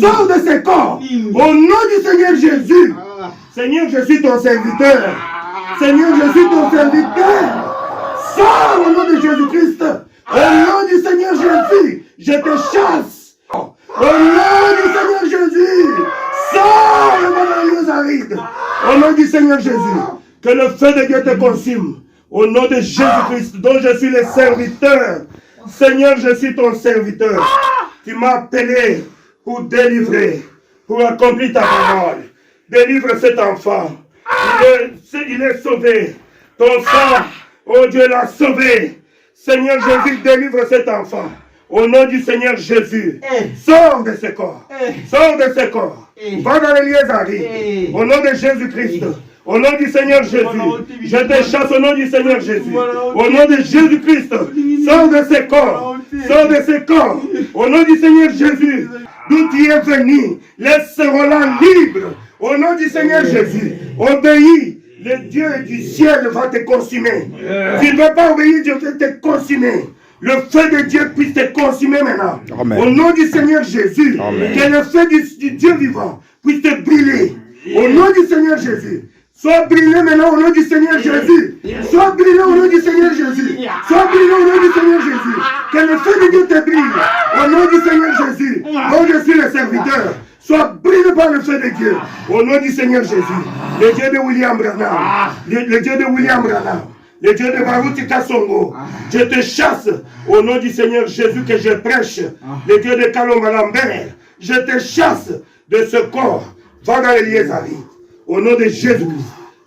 Sors de ce corps. Au nom du Seigneur Jésus. Seigneur, je suis ton serviteur. Seigneur, je suis ton serviteur. Sors au nom de Jésus-Christ. Au nom du Seigneur Jésus. Je te chasse. Au nom du Seigneur Jésus. Sors le monde aride. Au nom du Seigneur Jésus. Que le feu de Dieu te consume. Au nom de Jésus-Christ, dont je suis le serviteur. Seigneur, je suis ton serviteur. Tu m'as appelé pour délivrer, pour accomplir ta parole. Délivre cet enfant. Il est sauvé. Ton sang, oh Dieu, l'a sauvé. Seigneur Jésus, délivre cet enfant. Au nom du Seigneur Jésus. Sors de ce corps. Sors de ce corps. Va dans les lieux arides. Au nom de Jésus-Christ. Au nom du Seigneur Jésus, je te chasse au nom du Seigneur Jésus. Au nom de Jésus-Christ, sors de ce corps. Sors de ce corps. Au nom du Seigneur Jésus, d'où tu es venu, laisse-la libre. Au nom du Seigneur Jésus, obéis. Le Dieu du ciel va te consumer. Tu ne vas pas obéir, Dieu va te consumer. Le feu de Dieu puisse te consumer maintenant. Amen. Au nom du Seigneur Jésus, amen. Que le feu du Dieu vivant puisse te brûler. Au nom du Seigneur Jésus. Sois brûlé maintenant au nom du Seigneur Jésus. Sois brûlé au nom du Seigneur Jésus. Sois brûlé au nom du Seigneur Jésus. Que le feu de Dieu te brille. Au nom du Seigneur Jésus. Dont je suis le serviteur. Sois brûlé par le feu de Dieu. Au nom du Seigneur Jésus. Le Dieu de William Branham. Le Dieu de William Branham. Le Dieu de Baruti Kassongo. Je te chasse au nom du Seigneur Jésus que je prêche. Le Dieu de Kalomba Lambert. Je te chasse de ce corps. Va dans les lieux arides. Au nom de Jésus-Christ.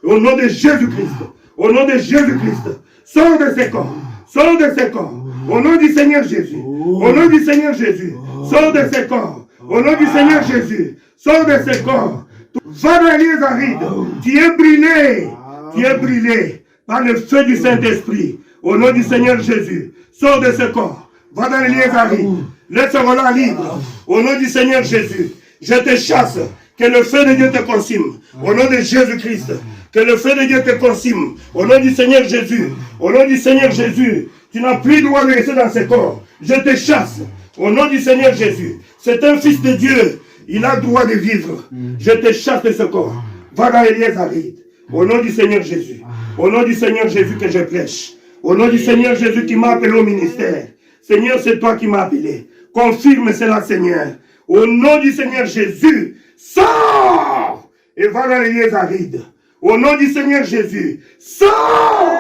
Au nom de Jésus-Christ. Au nom de Jésus-Christ. Sors de ce corps. Sors de ce corps. Au nom du Seigneur Jésus. Au nom du Seigneur Jésus. Sors de ce corps. Au nom du Seigneur Jésus. Sors de ce corps. Va dans les lieux arides. Tu es brûlé. Tu es brûlé par le feu du Saint-Esprit. Au nom du Seigneur Jésus. Sors de ce corps. Va dans les lieux arides. Laisse-la libre. Au nom du Seigneur Jésus. Je te chasse. Que le feu de Dieu te consume. Au nom de Jésus-Christ. Que le feu de Dieu te consume. Au nom du Seigneur Jésus. Au nom du Seigneur Jésus. Tu n'as plus le droit de rester dans ce corps. Je te chasse. Au nom du Seigneur Jésus. C'est un fils de Dieu. Il a le droit de vivre. Je te chasse de ce corps. Va dans les lieux arides. Au nom du Seigneur Jésus. Au nom du Seigneur Jésus que je prêche. Au nom du Seigneur Jésus qui m'a appelé au ministère. Seigneur, c'est toi qui m'as appelé. Confirme cela, Seigneur. Au nom du Seigneur Jésus. Sors et va dans les lieux arides. Au nom du Seigneur Jésus. Sors.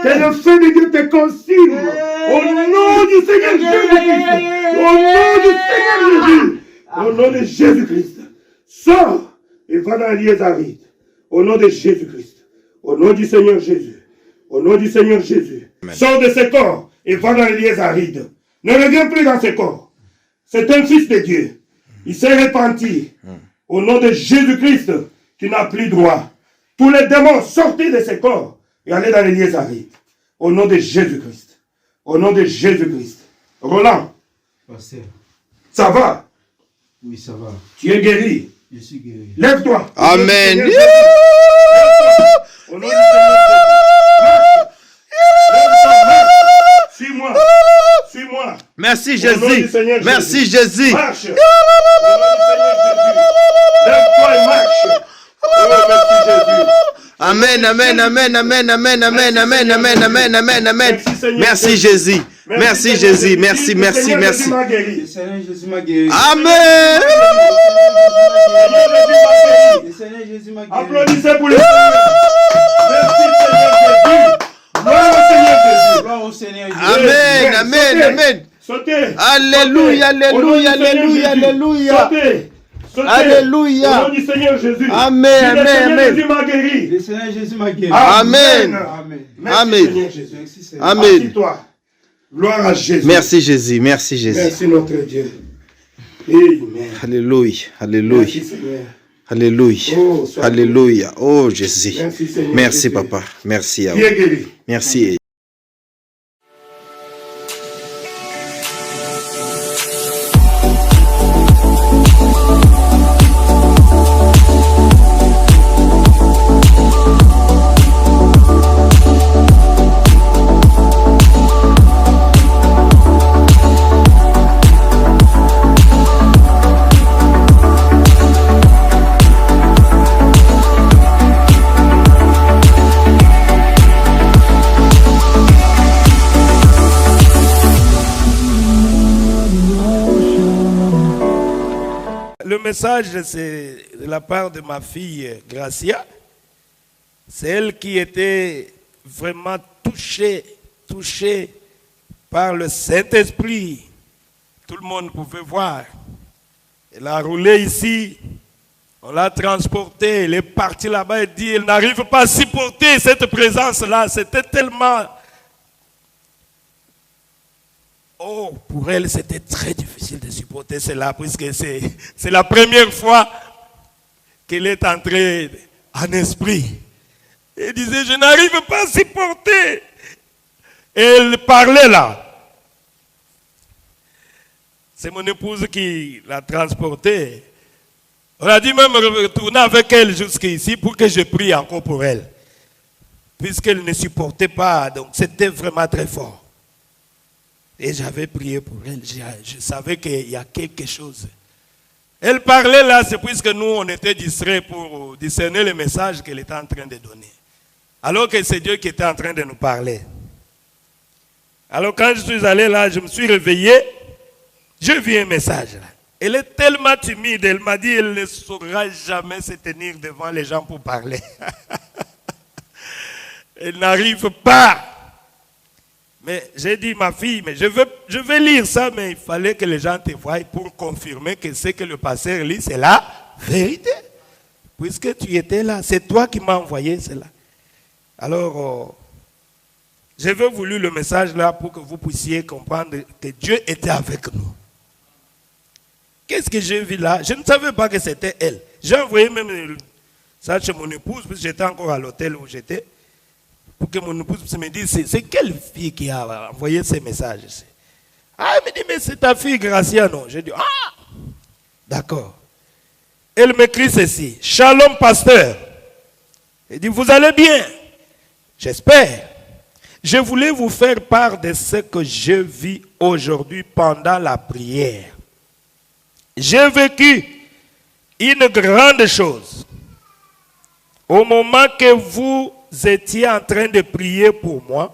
Que le feu de Dieu te consume. Au nom du Seigneur Jésus-Christ. Au nom du Seigneur Jésus. Au nom de Jésus-Christ. Sors et va dans les lieux arides. Au nom de Jésus-Christ. Au nom du Seigneur Jésus. Au nom du Seigneur Jésus. Amen. Sors de ce corps et va dans les lieux arides. Ne reviens plus dans ce corps. C'est un fils de Dieu. Il s'est repenti. Au nom de Jésus-Christ, tu n'as plus droit. Tous les démons, sortez de ce corps et allez dans les lieux arides. Au nom de Jésus-Christ. Au nom de Jésus-Christ. Roland. Pasteur. Ça va? Oui, ça va. Tu es guéri. Je suis guéri. Lève-toi. Amen. Au nom du Seigneur. Suis-moi. Suis-moi. Merci Jésus. Merci Jésus. Marche. Lève-toi et marche. Oh, merci Jésus. Amen, amen, amen, amen, amen, amen, amen, amen, amen, amen, amen. Merci Jésus. Merci Jésus. Merci, merci, merci. Le Seigneur Jésus m'a guéri. Amen. Le Seigneur Jésus m'a guéri. Applaudissez pour le Seigneur. Merci Seigneur Jésus. Gloire au Seigneur Jésus. Amen, amen, amen. Sautez. Alléluia, alléluia, alléluia, alléluia. Sautez. Sautez. Alléluia. Au nom du Seigneur Jésus. Amen, amen, Le Seigneur amen. Jésus m'a guéri. Le Seigneur Jésus m'a guéri. Amen. Amen. Merci Amen. Seigneur Jésus. Merci Seigneur. Amen. Assis-toi. Gloire à Jésus. Merci Jésus, merci Jésus. Merci notre Dieu. Amen. Alléluia, alléluia, Merci Seigneur. alléluia, Oh, sois alléluia. Oh Jésus. Merci Seigneur. Merci Jésus. papa, merci à Tu vous. es guéri. Merci. message, c'est de la part de ma fille Gracia. C'est elle qui était vraiment touchée par le Saint-Esprit. Tout le monde pouvait voir. Elle a roulé ici. On l'a transportée. Elle est partie là-bas et dit, elle n'arrive pas à supporter cette présence-là. C'était tellement... Oh, pour elle, c'était très difficile de supporter cela, puisque c'est la première fois qu'elle est entrée en esprit. Elle disait, je n'arrive pas à supporter. Et elle parlait là. C'est mon épouse qui l'a transportée. On a dû même retourner avec elle jusqu'ici pour que je prie encore pour elle. Puisqu'elle ne supportait pas, donc c'était vraiment très fort. Et j'avais prié pour elle. Je savais qu'il y a quelque chose. Elle parlait là, c'est puisque nous, on était distraits pour discerner le message qu'elle était en train de donner. Alors que c'est Dieu qui était en train de nous parler. Alors quand je suis allé là, je me suis réveillé. J'ai vu un message là. Elle est tellement timide. Elle m'a dit qu'elle ne saura jamais se tenir devant les gens pour parler. Elle n'arrive pas. Mais j'ai dit, ma fille, mais je vais lire ça, mais il fallait que les gens te voient pour confirmer que ce que le pasteur lit, c'est la vérité. Puisque tu étais là, c'est toi qui m'as envoyé cela. Alors, j'avais voulu le message là pour que vous puissiez comprendre que Dieu était avec nous. Qu'est-ce que j'ai vu là? Je ne savais pas que c'était elle. J'ai envoyé même ça chez mon épouse, parce que j'étais encore à l'hôtel où j'étais. Pour que mon épouse me dise, c'est quelle fille qui a envoyé ces messages? Ah, elle me dit, mais c'est ta fille Gracia, non? J'ai dit, ah, d'accord. Elle m'écrit ceci, Shalom pasteur. Elle dit, vous allez bien? J'espère. Je voulais vous faire part de ce que je vis aujourd'hui pendant la prière. J'ai vécu une grande chose. Au moment que vous étiez en train de prier pour moi,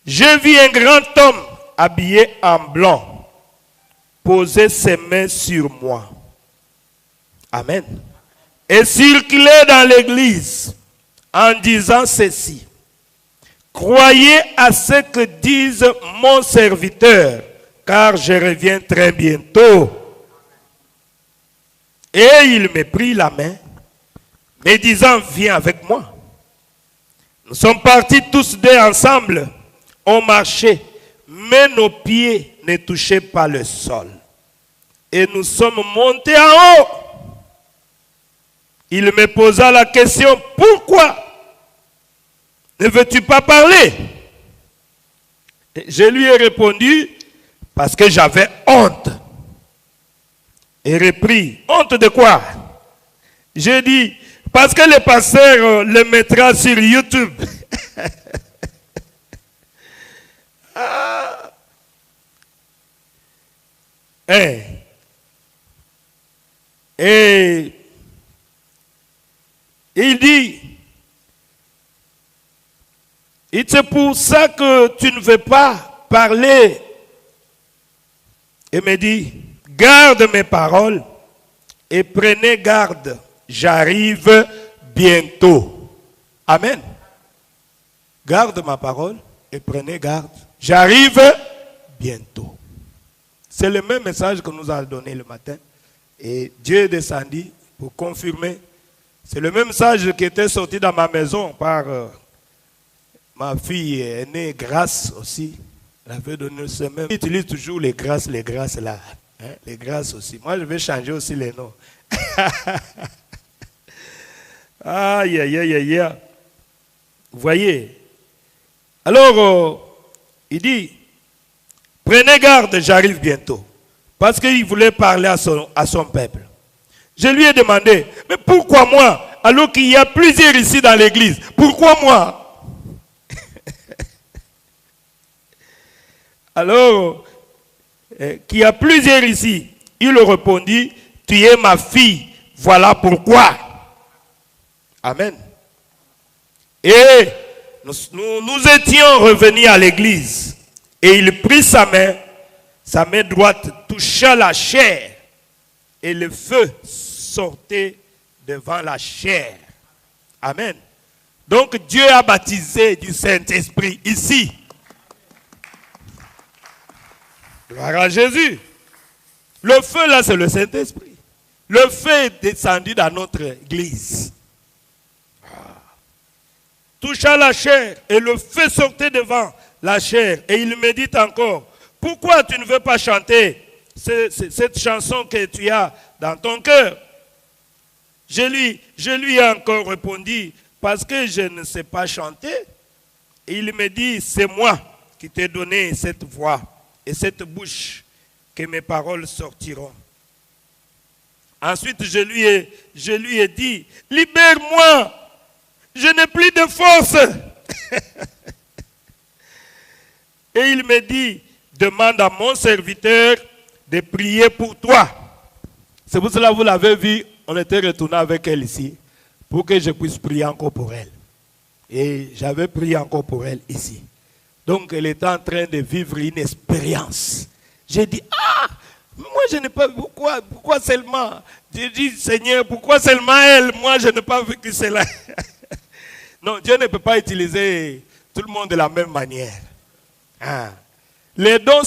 j'ai vu un grand homme habillé en blanc poser ses mains sur moi. Amen. Et circuler dans l'église en disant ceci. Croyez à ce que dise mon serviteur, car je reviens très bientôt. Et il me prit la main, me disant, viens avec moi. Nous sommes partis tous deux ensemble, on marchait, mais nos pieds ne touchaient pas le sol. Et nous sommes montés en haut. Il me posa la question, pourquoi ne veux-tu pas parler? Et je lui ai répondu, parce que j'avais honte. Et repris, honte de quoi? J'ai dit, parce que le pasteur le mettra sur YouTube. Ah. Et il dit, et c'est pour ça que tu ne veux pas parler. Et me dit, garde mes paroles et prenez garde, j'arrive bientôt. Amen. Garde ma parole et prenez garde, j'arrive bientôt. C'est le même message que nous a donné le matin. Et Dieu est descendu pour confirmer. C'est le même message qui était sorti dans ma maison par ma fille aînée, Grâce aussi. Elle avait donné ce même. Il utilise toujours les grâces là. Hein? Les grâces aussi. Moi, je vais changer aussi les noms. Aïe, aïe, aïe, aïe. Vous voyez? Alors, il dit, prenez garde, j'arrive bientôt. Parce qu'il voulait parler à son peuple. Je lui ai demandé, mais pourquoi moi? Alors qu'il y a plusieurs ici dans l'église. Pourquoi moi? Alors, qu'il y a plusieurs ici. Il répondit, tu es ma fille, voilà pourquoi. Amen. Et nous étions revenus à l'église. Et il prit sa main droite toucha la chair. et le feu sortait devant la chair. Amen. Donc Dieu a baptisé du Saint-Esprit ici. Gloire à Jésus. Le feu là, c'est le Saint-Esprit. Le feu est descendu dans notre église. Toucha la chair et le feu sortait devant la chair. Et il me dit encore, pourquoi tu ne veux pas chanter cette chanson que tu as dans ton cœur? Je lui ai encore répondu, parce que je ne sais pas chanter. Et il me dit, c'est moi qui t'ai donné cette voix et cette bouche que mes paroles sortiront. Ensuite, je lui ai dit, libère-moi, je n'ai plus de force. Et il me dit, demande à mon serviteur de prier pour toi. C'est pour cela que vous l'avez vu, on était retourné avec elle ici, pour que je puisse prier encore pour elle. Et j'avais prié encore pour elle ici. Donc elle était en train de vivre une expérience. J'ai dit, moi je n'ai pas, pourquoi seulement? J'ai dit, Seigneur, pourquoi seulement elle? Moi je n'ai pas vécu cela. Non, Dieu ne peut pas utiliser tout le monde de la même manière. Les dons,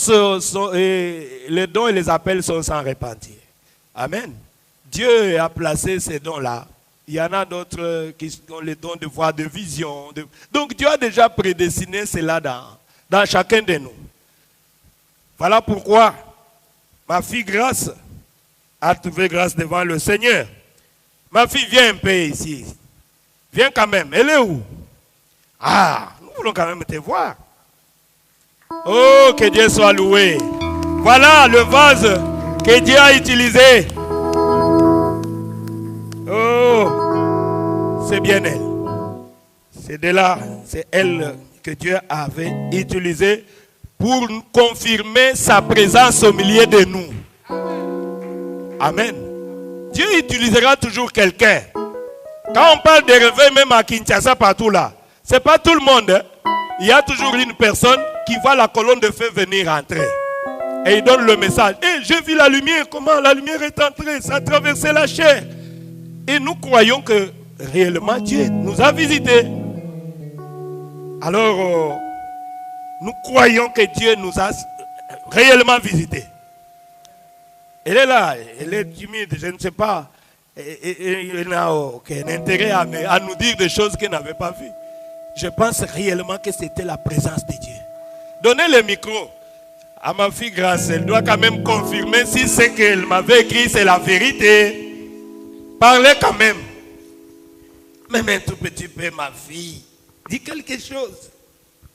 les dons et les appels sont sans repentir. Amen. Dieu a placé ces dons-là. Il y en a d'autres qui ont les dons de voir, de vision. Donc Dieu a déjà prédestiné cela dans chacun de nous. Voilà pourquoi ma fille Grâce a trouvé grâce devant le Seigneur. Ma fille, viens un peu ici. Viens quand même. Elle est où? Nous voulons quand même te voir. Oh, que Dieu soit loué. Voilà le vase que Dieu a utilisé. Oh, c'est bien elle. C'est de là, c'est elle que Dieu avait utilisée pour confirmer sa présence au milieu de nous. Amen. Dieu utilisera toujours quelqu'un. Quand on parle de réveil, même à Kinshasa, partout là, c'est pas tout le monde. Hein. Il y a toujours une personne qui voit la colonne de feu venir entrer. Et il donne le message. J'ai vu la lumière, comment la lumière est entrée, ça a traversé la chair. Et nous croyons que réellement Dieu nous a visités. Alors, nous croyons que Dieu nous a réellement visités. Elle est là, elle est timide, je ne sais pas. Elle n'a aucun intérêt à nous dire des choses qu'elle n'avait pas vues. Je pense réellement que c'était la présence de Dieu. Donnez le micro à ma fille Grâce. Elle doit quand même confirmer si ce qu'elle m'avait écrit, c'est la vérité. Parlez quand même. Même un tout petit peu, ma fille. Dis quelque chose.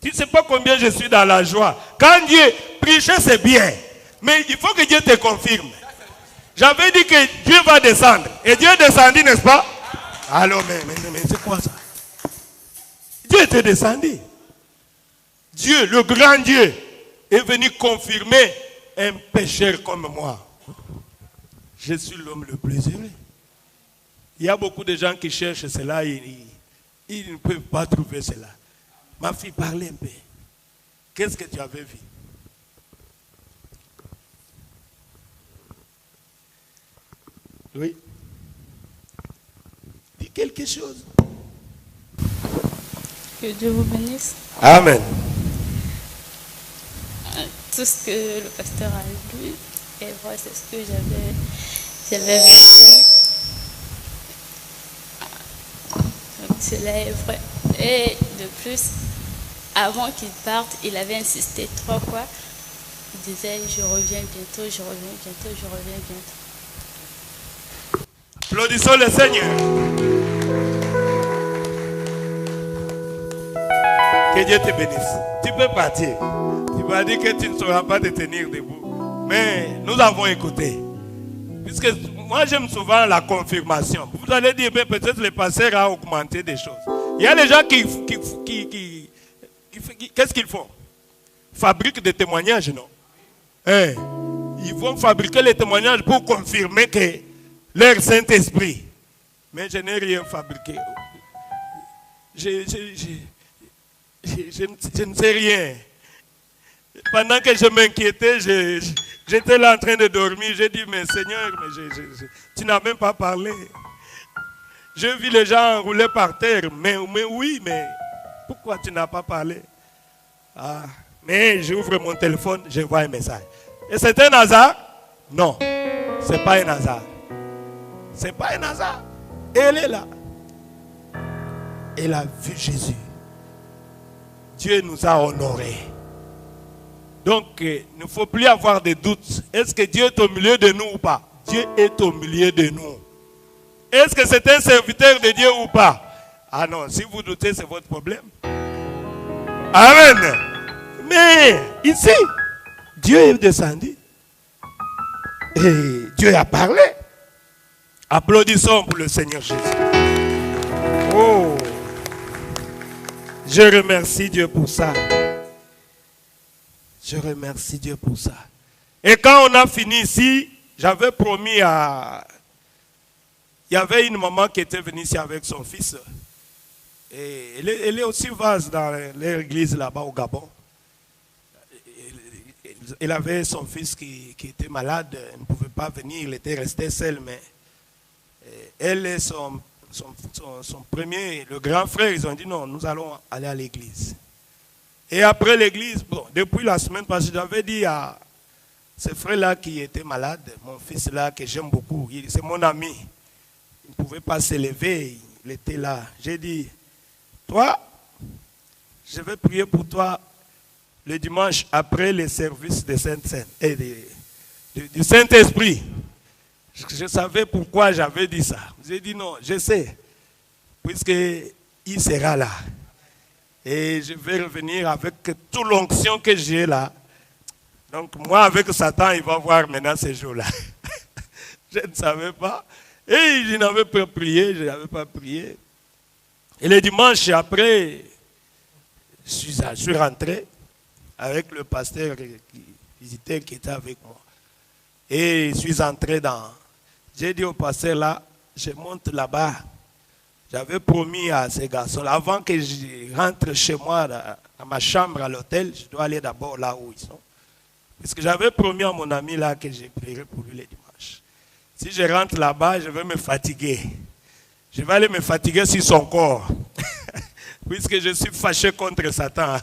Tu ne sais pas combien je suis dans la joie. Quand Dieu prêche, c'est bien. Mais il faut que Dieu te confirme. J'avais dit que Dieu va descendre. Et Dieu est descendu, n'est-ce pas? Alors, mais c'est quoi ça? Dieu était descendu. Dieu, le grand Dieu, est venu confirmer un pécheur comme moi. Je suis l'homme le plus heureux. Il y a beaucoup de gens qui cherchent cela, ils ne peuvent pas trouver cela. Ma fille, parlez un peu. Qu'est-ce que tu avais vu? Oui. Dis quelque chose. Que Dieu vous bénisse. Amen. Tout ce que le pasteur a dit, et voilà, c'est ce que j'avais vécu. Donc cela est vrai. Et de plus, avant qu'il parte, il avait insisté 3 fois. Il disait, je reviens bientôt, je reviens bientôt, je reviens bientôt. Applaudissons le Seigneur. Que Dieu te bénisse. Tu peux partir. Tu vas dire que tu ne sauras pas te tenir debout. Mais nous avons écouté. Puisque moi j'aime souvent la confirmation. Vous allez dire, peut-être le pasteur a augmenté des choses. Il y a des gens qui qu'est-ce qu'ils font? Fabriquent des témoignages, non? Ils vont fabriquer les témoignages pour confirmer que leur Saint-Esprit. Mais je n'ai rien fabriqué. Je ne sais rien. Pendant que je m'inquiétais, J'étais là en train de dormir. J'ai dit, mais Seigneur, tu n'as même pas parlé. Je vis les gens rouler par terre. Mais oui, mais pourquoi tu n'as pas parlé? Ah, mais j'ouvre mon téléphone, je vois un message. Et c'est un hasard? Non, ce n'est pas un hasard. Ce n'est pas un hasard. Elle est là. Elle a vu Jésus. Dieu nous a honorés. Donc, il ne faut plus avoir de doutes. Est-ce que Dieu est au milieu de nous ou pas? Dieu est au milieu de nous. Est-ce que c'est un serviteur de Dieu ou pas? Ah non, si vous doutez, c'est votre problème. Amen. Mais ici, Dieu est descendu. Et Dieu a parlé. Applaudissons pour le Seigneur Jésus. Oh, je remercie Dieu pour ça. Je remercie Dieu pour ça. Et quand on a fini ici, j'avais promis à... Il y avait une maman qui était venue ici avec son fils. Et elle est aussi vaste dans l'église là-bas au Gabon. Elle avait son fils qui était malade, il ne pouvait pas venir, il était resté seul, mais elle et son premier, le grand frère, ils ont dit non, nous allons aller à l'église. Et après l'église, bon, depuis la semaine passée, j'avais dit à ce frère-là qui était malade, mon fils-là que j'aime beaucoup, c'est mon ami, il ne pouvait pas se lever, il était là. J'ai dit, toi, je vais prier pour toi le dimanche après les services de Sainte-Seine et du Saint-Esprit. Je savais pourquoi j'avais dit ça. J'ai dit non, je sais, puisqu'il sera là. Et je vais revenir avec toute l'onction que j'ai là. Donc moi, avec Satan, il va voir maintenant ces jours-là. Je ne savais pas. Et je n'avais pas prié, je n'avais pas prié. Et le dimanche après, je suis rentré avec le pasteur visiteur qui était avec moi. Et je suis entré dans... J'ai dit au pasteur là, je monte là-bas. J'avais promis à ces garçons, avant que je rentre chez moi, dans ma chambre à l'hôtel, je dois aller d'abord là où ils sont. Parce que j'avais promis à mon ami là que je prierai pour lui les dimanches. Si je rentre là-bas, je vais me fatiguer. Je vais aller me fatiguer sur son corps. Puisque je suis fâché contre Satan.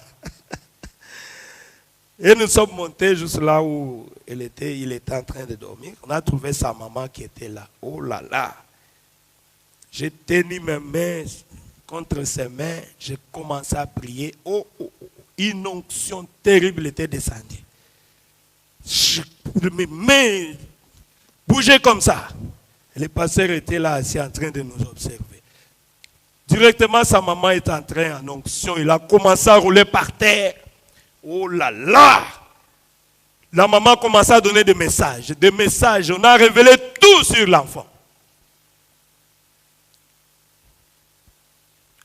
Et nous sommes montés juste là où il était en train de dormir. On a trouvé sa maman qui était là. Oh là là. J'ai tenu mes mains contre ses mains. J'ai commencé à prier. Oh, oh, oh. Une onction terrible était descendue. Mes mains bougeaient comme ça. Et le pasteur était là assis en train de nous observer. Directement, sa maman est entrée en onction. Il a commencé à rouler par terre. Oh là là! La maman a commencé à donner des messages. Des messages. On a révélé tout sur l'enfant.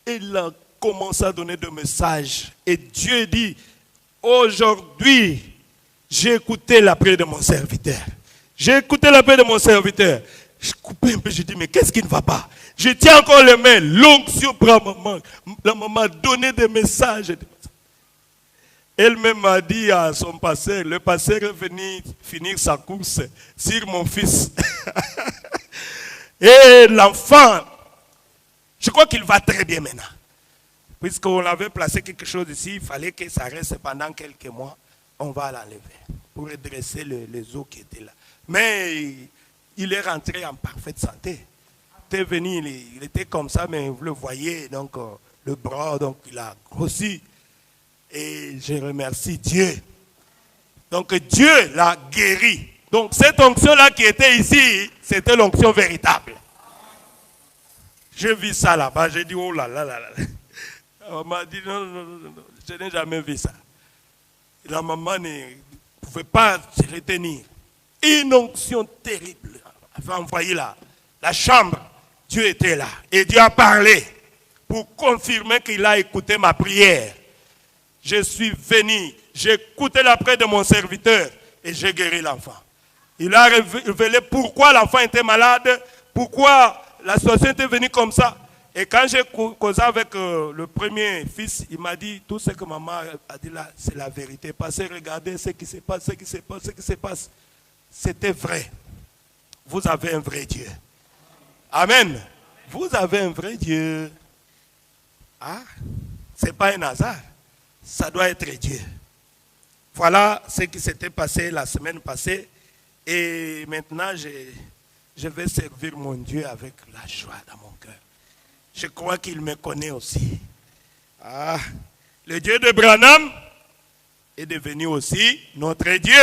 Il a commencé à donner des messages. Et Dieu dit, aujourd'hui, j'ai écouté la prière de mon serviteur. J'ai écouté la prière de mon serviteur. Je coupais un peu, je dis, mais qu'est-ce qui ne va pas? Je tiens encore les mains, l'onction pour la maman. La maman a donné des messages. Elle-même a dit à son pasteur, le pasteur est venu finir sa course sur mon fils. Et l'enfant, je crois qu'il va très bien maintenant. Puisqu'on avait placé quelque chose ici, il fallait que ça reste pendant quelques mois. On va l'enlever pour redresser les os qui étaient là. Mais il est rentré en parfaite santé. Il était venu, il était comme ça, mais vous le voyez, donc le bras, donc il a grossi. Et je remercie Dieu. Donc Dieu l'a guéri. Donc cette onction-là qui était ici, c'était l'onction véritable. J'ai vu ça là-bas, j'ai dit oh là là là là. On m'a dit non, non, non, non, je n'ai jamais vu ça. La maman ne pouvait pas se retenir. Une onction terrible. Elle a envoyé la chambre. Dieu était là. Et Dieu a parlé pour confirmer qu'il a écouté ma prière. Je suis venu, j'ai écouté la prière de mon serviteur et j'ai guéri l'enfant. Il a révélé pourquoi l'enfant était malade, pourquoi la situation était venue comme ça. Et quand j'ai causé avec le premier fils, il m'a dit tout ce que maman a dit là, c'est la vérité. Passez, regardez ce qui se passe, ce qui se passe, ce qui se passe. c'était vrai. Vous avez un vrai Dieu. Amen. Vous avez un vrai Dieu. Ah, ce n'est pas un hasard. Ça doit être Dieu. Voilà ce qui s'était passé la semaine passée. Et maintenant, je vais servir mon Dieu avec la joie dans mon cœur. Je crois qu'il me connaît aussi. Ah, le Dieu de Branham est devenu aussi notre Dieu.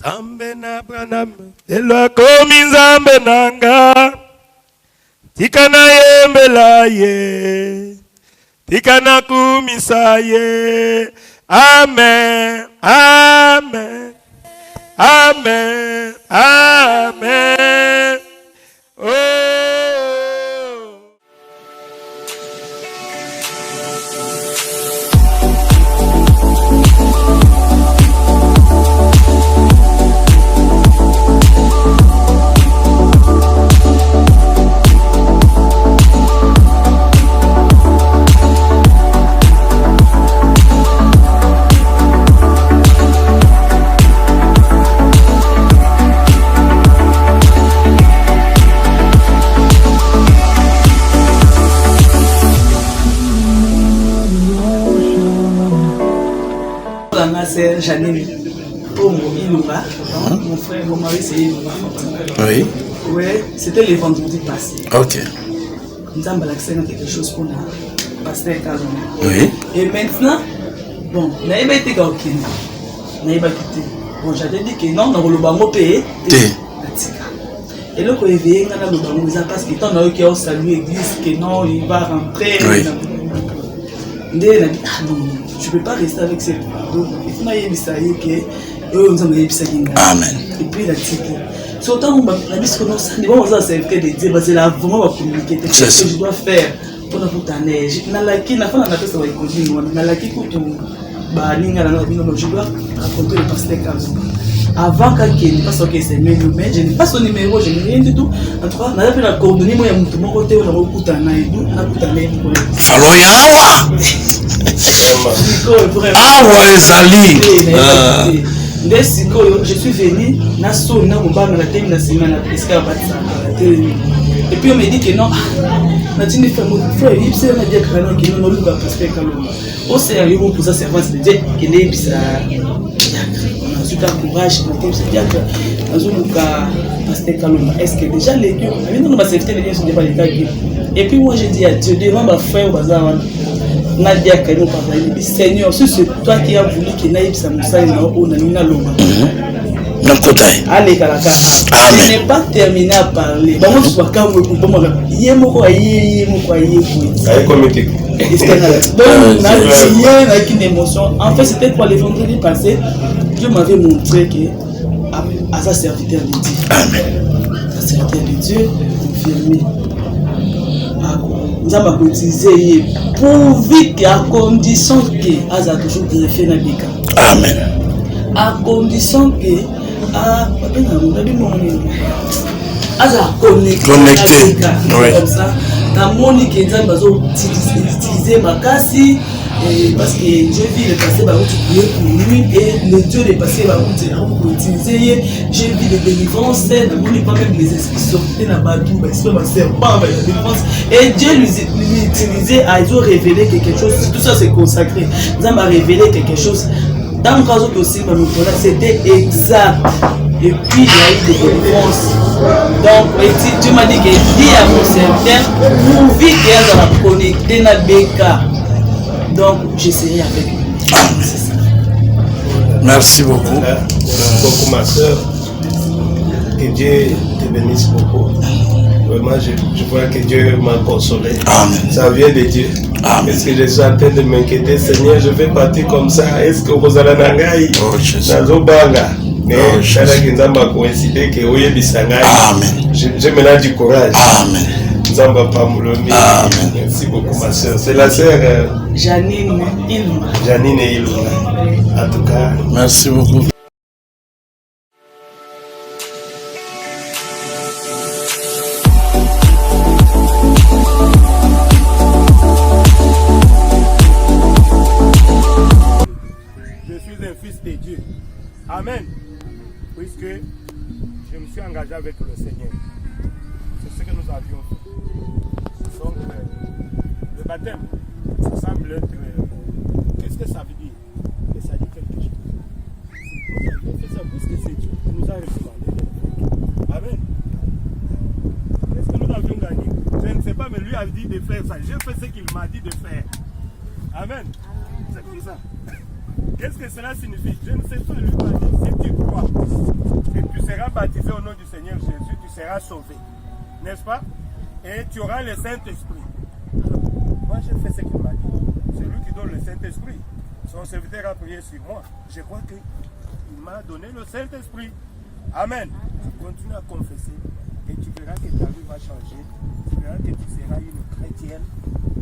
Zambe na Branham, elo komi Zambe nanga, tika na yembela ye, tika na kumisa ye. Amen, amen, amen, amen. Oh. C'est Janine Pongo Ilunga, mon frère, mon mari c'est Ilunga. Oui. Oui, c'était le vendredi passé. Ok. Nous avons accès à quelque chose pour nous, pasteur Kalon. Oui. Et maintenant, bon, on n'a pas été au Kenya. On n'a pas quitté. Bon, j'avais dit que non, on a le bango payé. Et là, quand il vient, on a le bango, parce que tant qu'on a salué l'église, que non, il va rentrer. Oui. Il a dit, ah non, je ne peux pas rester avec cette femme. Il faut que Amen. Et puis il a dit que autant on a dit que non, ça c'est de dire, c'est là vraiment communiquer. C'est ce que je dois faire pour ne pas t'enneigner. Je dois raconter le pasteur Kalon. Avant qu'il passe que c'est mes numéros, je n'ai pas son numéro, je n'ai rien du tout. En tout cas, on a fait la coordonnée, moi, il y a mon côté, on a beaucoup d'années. Fallo yawa. Awa ezali. Je suis venu, et puis on me dit que non, frère, il s'est dit que non, on au sérieux pour sa servante, c'est qu'il est courage, est-ce que déjà les dieux, et puis moi je dis à Dieu, devant ma frère au bazar, Nadia Kano parle, Seigneur, si c'est toi qui as voulu que Naïb Samoussa Allez, je n'ai pas terminé à parler. En fait, c'était pour les vendredis passés. Dieu m'avait montré que à sa serviteur de Dieu. Amen. Sa serviteur de Dieu, confirmé. Nous avons utilisé pourvu qu'à condition que Aza toujours greffé dans les cas. Amen. À condition que Aza connecté. Comme ça. Dans mon équipe, nous avons utilisé ma casse. Parce que Dieu vit le passé pour lui et le Dieu le passé pour utiliser. J'ai vu des délivrances, n'a pas même les esprits sortis dans ma double, ma serpent, la délivrance. Et Dieu lui utilisait à révéler quelque chose. Tout ça c'est consacré. Nous avons révélé quelque chose. Dans le cas où aussi, c'était exact. Et puis il y a eu des délivrances. Donc Dieu m'a dit qu'il dit à mon serviteur, pour vivre qu'il a connecté dans le BK. Donc, j'essaierai avec lui. C'est ça. Merci beaucoup. Beaucoup, ma soeur. Que Dieu te bénisse beaucoup. Vraiment, je vois que Dieu m'a consolé. Amen. Ça vient de Dieu. Amen. Est-ce que je suis en train de m'inquiéter, Seigneur, je vais partir comme ça. Est-ce que vous allez n'engager? Oh, Jésus. Mais je j'ai maintenant du courage. Amen. Merci beaucoup, ma soeur. C'est la sœur Janine Ilunga. Janine Ilunga. En tout cas, merci beaucoup. avec le Seigneur. C'est ce que nous avions fait. Donc, le baptême, ça semble être... qu'est-ce que ça veut dire? Mais ça dit quelque chose. Nous avions fait ça puisque c'est Dieu qui nous a recommandé. Amen. Qu'est-ce que nous avions gagné? Je ne sais pas, mais lui a dit de faire ça. J'ai fait ce qu'il m'a dit de faire. Amen. C'est comme ça. Qu'est-ce que cela signifie? Je ne sais pas, lui m'a dit, si tu crois que tu seras baptisé au nom du Seigneur Jésus, tu seras sauvé. N'est-ce pas? Et tu auras le Saint-Esprit. Moi, j'ai fait ce qu'il m'a dit. C'est lui qui donne le Saint-Esprit. Son serviteur a prié sur moi. Je crois qu'il m'a donné le Saint-Esprit. Amen. Continue à confesser et tu verras que ta vie va changer. Tu verras que tu seras une chrétienne,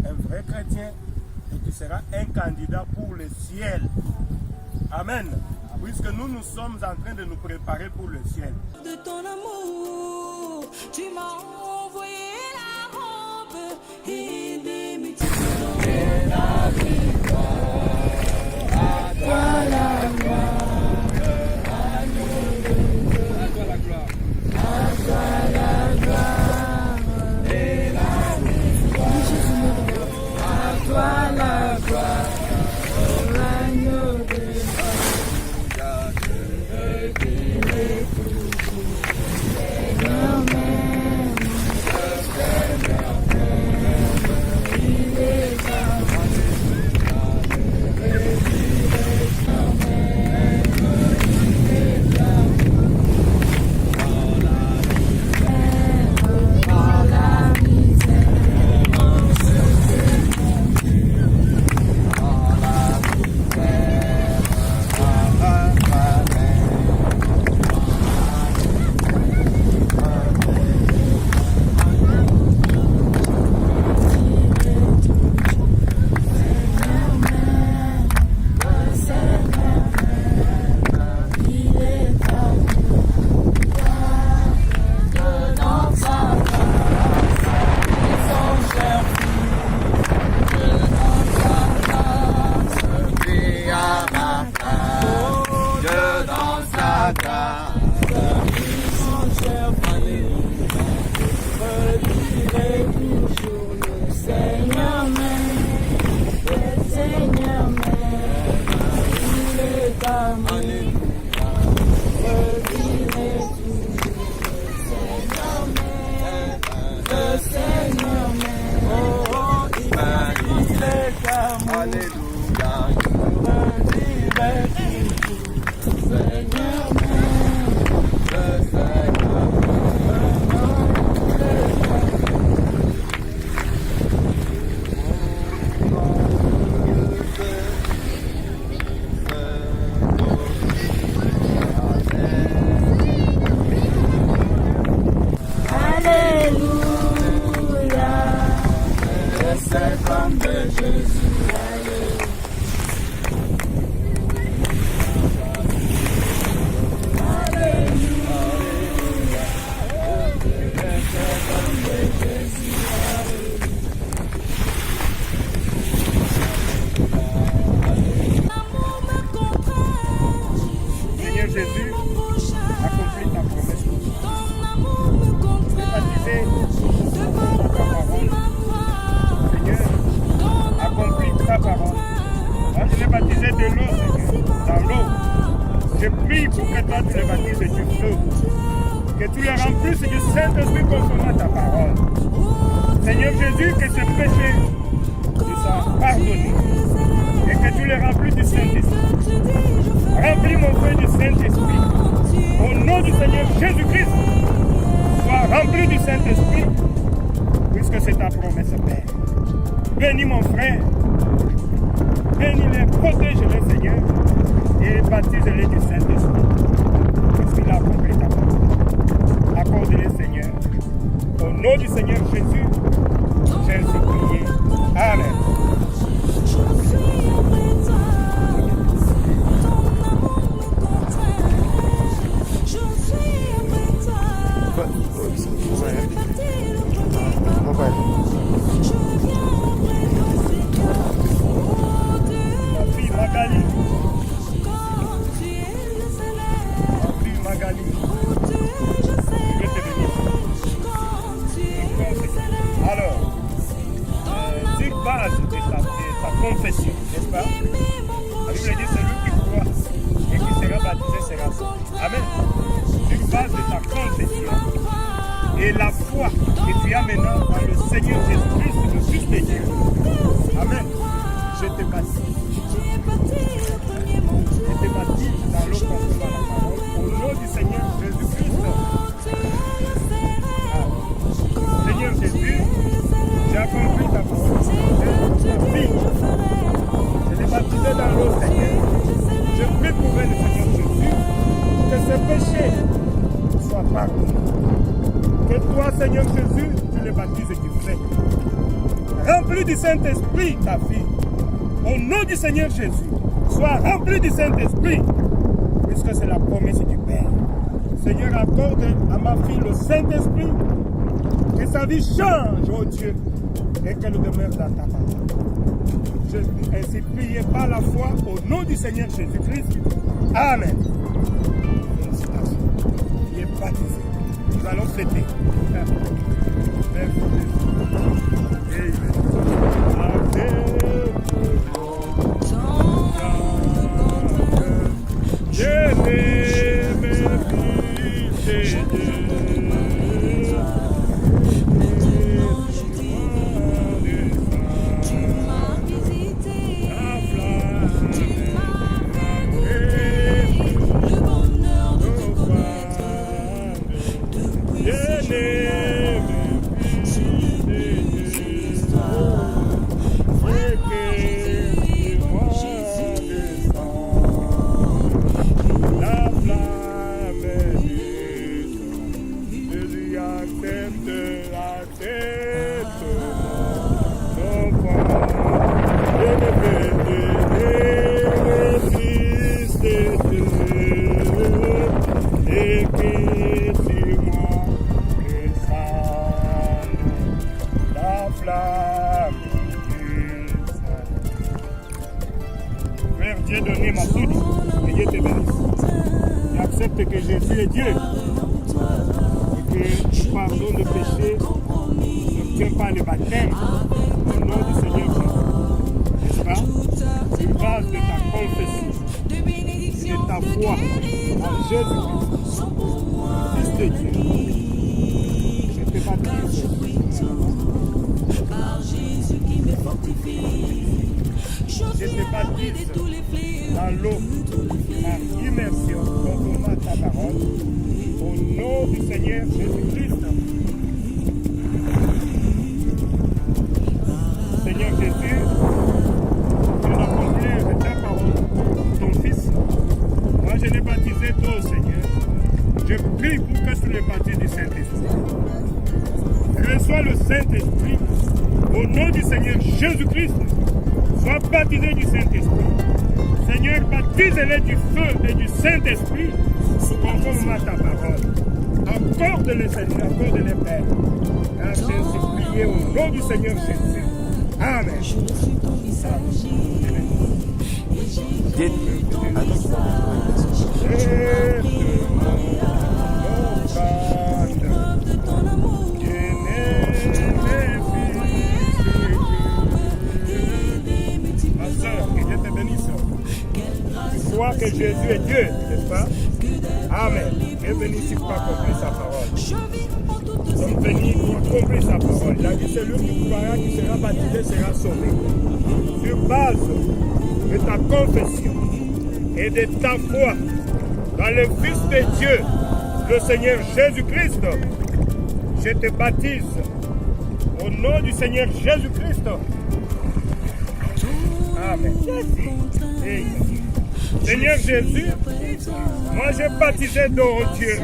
un vrai chrétien, et tu seras un candidat pour le ciel. Amen. Puisque nous sommes en train de nous préparer pour le ciel. De ton amour, tu m'as envoyé la robe et des multitudes. Et la victoire, à toi la gloire, à toi la gloire, à toi la gloire, et la victoire, à toi la gloire, au l'agneau de Dieu. Je te confession, n'est-ce pas? La Bible dit celui qui croit et qui sera baptisé sera sauvé. Amen. Sur base de ta confession et la foi que tu as maintenant dans le Seigneur Jésus-Christ, le Fils de Dieu. Amen. Je te baptise. Je te baptise dans l'eau conforme à la parole au nom du Seigneur Jésus-Christ. Seigneur Jésus, j'ai accompli ta parole. Ta vie. Je l'ai baptisé dans l'eau, Seigneur. Je prie pour elle, Seigneur Jésus, que ce péché soit pardonné. Que toi, Seigneur Jésus, tu le baptises et tu fais. Remplis du Saint-Esprit ta fille. Au nom du Seigneur Jésus, sois rempli du Saint-Esprit, puisque c'est la promesse du Père. Seigneur, accorde à ma fille le Saint-Esprit, que sa vie change, oh Dieu, et qu'elle demeure dans ta parole. Je suis ainsi prié par la foi au nom du Seigneur Jésus-Christ. Amen. Félicitations. Tu es baptisé. Nous allons fêter. Merci Jésus. Frère, Dieu donné ma soude, que Dieu te bénisse. J'accepte que Jésus est Dieu et que le pardon de péché n'obtient pas le baptême au nom du Seigneur Jésus. N'est-ce pas? Sur base de ta confession et de ta foi en Jésus-Christ, le Fils de Dieu, je te baptise. Je te baptise dans l'eau, par immersion, conformément à ta parole, au nom du Seigneur Jésus-Christ. Seigneur Jésus, tu as accompli ta parole, ton Fils. Moi, je l'ai baptisé toi, Seigneur. Je prie pour que tu le baptises du Saint-Esprit. Reçois le Saint-Esprit au nom du Seigneur Jésus-Christ. Sois baptisé du Saint-Esprit. Seigneur, baptise-les du feu et du Saint-Esprit conformément à ta parole. Accorde-les, Seigneur, accorde-les, Père. Car j'ai ainsi prié au nom du Seigneur Jésus. Amen. Crois que Jésus est Dieu, n'est-ce pas? Amen. Et venu ici pour accomplir sa parole. Nous sommes venus pour accomplir sa parole. Il a dit celui qui croira, qui sera baptisé, sera sauvé. Sur base de ta confession et de ta foi dans le Fils de Dieu, le Seigneur Jésus-Christ, je te baptise au nom du Seigneur Jésus-Christ. Amen. Amen. Seigneur Jésus, moi j'ai baptisé dans Dieu.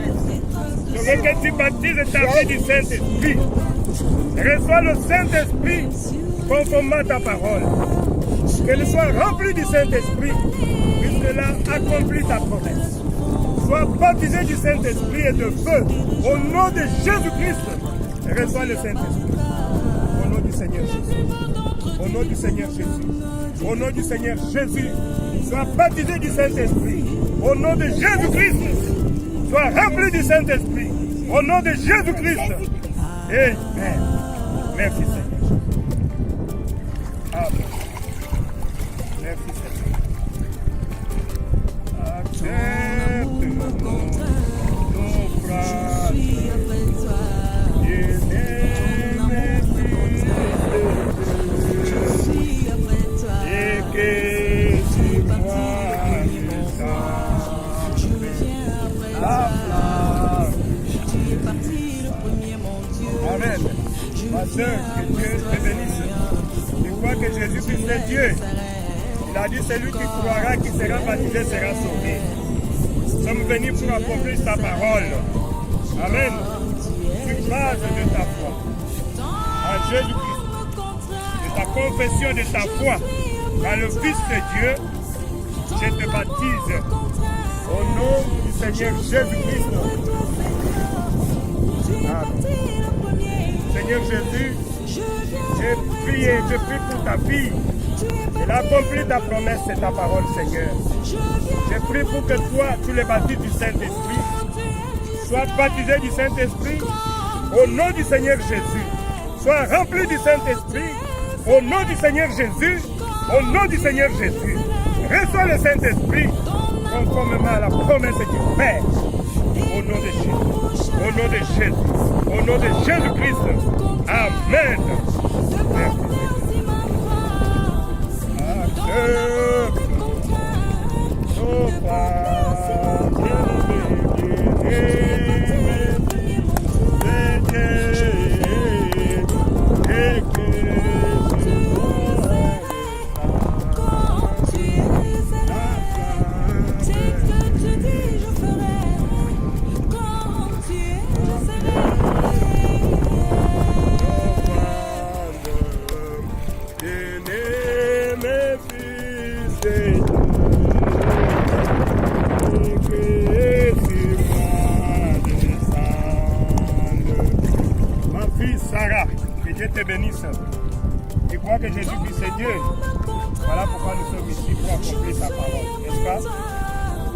Je veux que tu baptises ta vie du Saint-Esprit. Reçois le Saint-Esprit conformément à ta parole. Qu'elle soit remplie du Saint-Esprit, puisqu'elle a accompli ta promesse. Sois baptisé du Saint-Esprit et de feu au nom de Jésus-Christ. Reçois le Saint-Esprit. Au nom du Seigneur Jésus. Au nom du Seigneur Jésus. Au nom du Seigneur Jésus. Sois baptisé du Saint-Esprit. Au nom de Jésus-Christ. Sois rempli du Saint-Esprit. Au nom de Jésus-Christ. Amen. Merci Seigneur. Amen. Merci Seigneur. Accepte nos phrases. Et que si moi je la flamme. Amen. Ma soeur, que Dieu te bénisse. Je crois que Jésus-Christ est Dieu. Il a dit celui qui croira, qui sera baptisé, sera sauvé. Nous sommes venus pour accomplir sa parole. Amen. Sur base de ta foi en Jésus-Christ, de ta confession de ta foi dans le Fils de Dieu, je te baptise au nom du Seigneur Jésus-Christ. Amen. Seigneur Jésus, je prie pour ta fille. Elle a accompli ta promesse et ta parole, Seigneur. Je prie pour que toi, tu les baptises du Saint-Esprit. Sois baptisé du Saint-Esprit au nom du Seigneur Jésus. Sois rempli du Saint-Esprit au nom du Seigneur Jésus. Au nom du Seigneur Jésus. Reçois le Saint-Esprit conformément à la promesse du Père. Au nom de Jésus. Au nom de Jésus. Au nom de Jésus-Christ. Amen. Merci. Dieu te bénisse. Tu crois que Jésus-Christ est Dieu. Voilà pourquoi nous sommes ici pour accomplir sa parole. N'est-ce pas?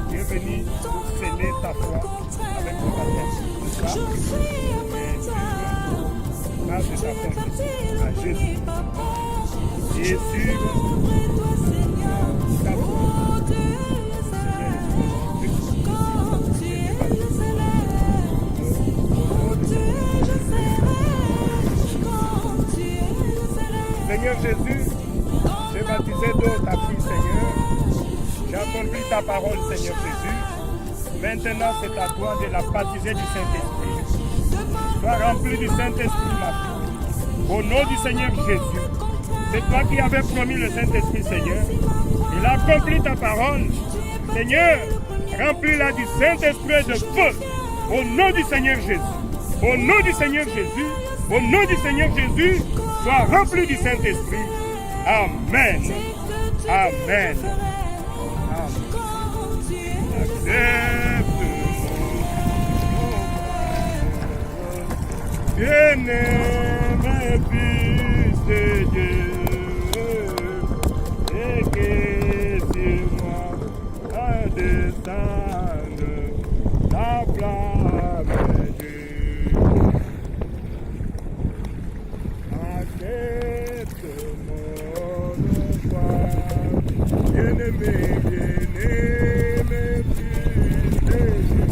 Tu es venu pour sceller ta foi avec le baptême. N'est-ce pas? Et tu veux ta confession à Jésus. Et sur ta foi. Seigneur Jésus, j'ai baptisé d'eau ta fille, Seigneur. J'ai accompli ta parole, Seigneur Jésus. Maintenant, c'est à toi de la baptiser du Saint-Esprit. Sois rempli du Saint-Esprit, ma fille. Au nom du Seigneur Jésus. C'est toi qui avais promis le Saint-Esprit, Seigneur. Il a accompli ta parole. Seigneur, remplis-la du Saint-Esprit et de feu. Au nom du Seigneur Jésus. Au nom du Seigneur Jésus. Au nom du Seigneur Jésus. Sois rempli du Saint-Esprit. Amen. Amen. Accepte. Bien-aimé Fils de Dieu, et que sur moi descende la flamme de Dieu. Accepte mon foi, bien-aimé, bien-aimé Fils de Dieu,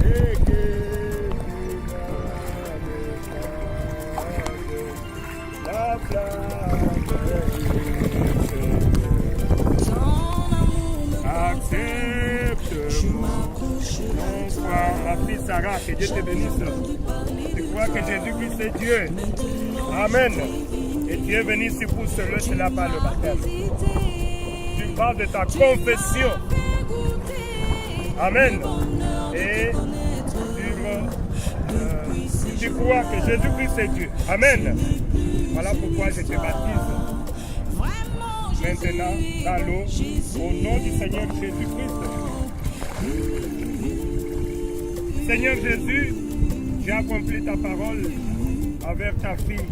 et que la flamme de Dieu. Accepte mon foi, ma fille Sarah, que Dieu te bénisse. Tu crois que Jésus-Christ est Dieu. Amen. Et tu es venu ici pour cela par le baptême. Tu parles de ta confession. Amen. Et tu crois que Jésus-Christ est Dieu. Amen. Voilà pourquoi je te baptise. Maintenant, dans l'eau, au nom du Seigneur Jésus-Christ. Seigneur Jésus, j'ai accompli ta parole avec ta fille.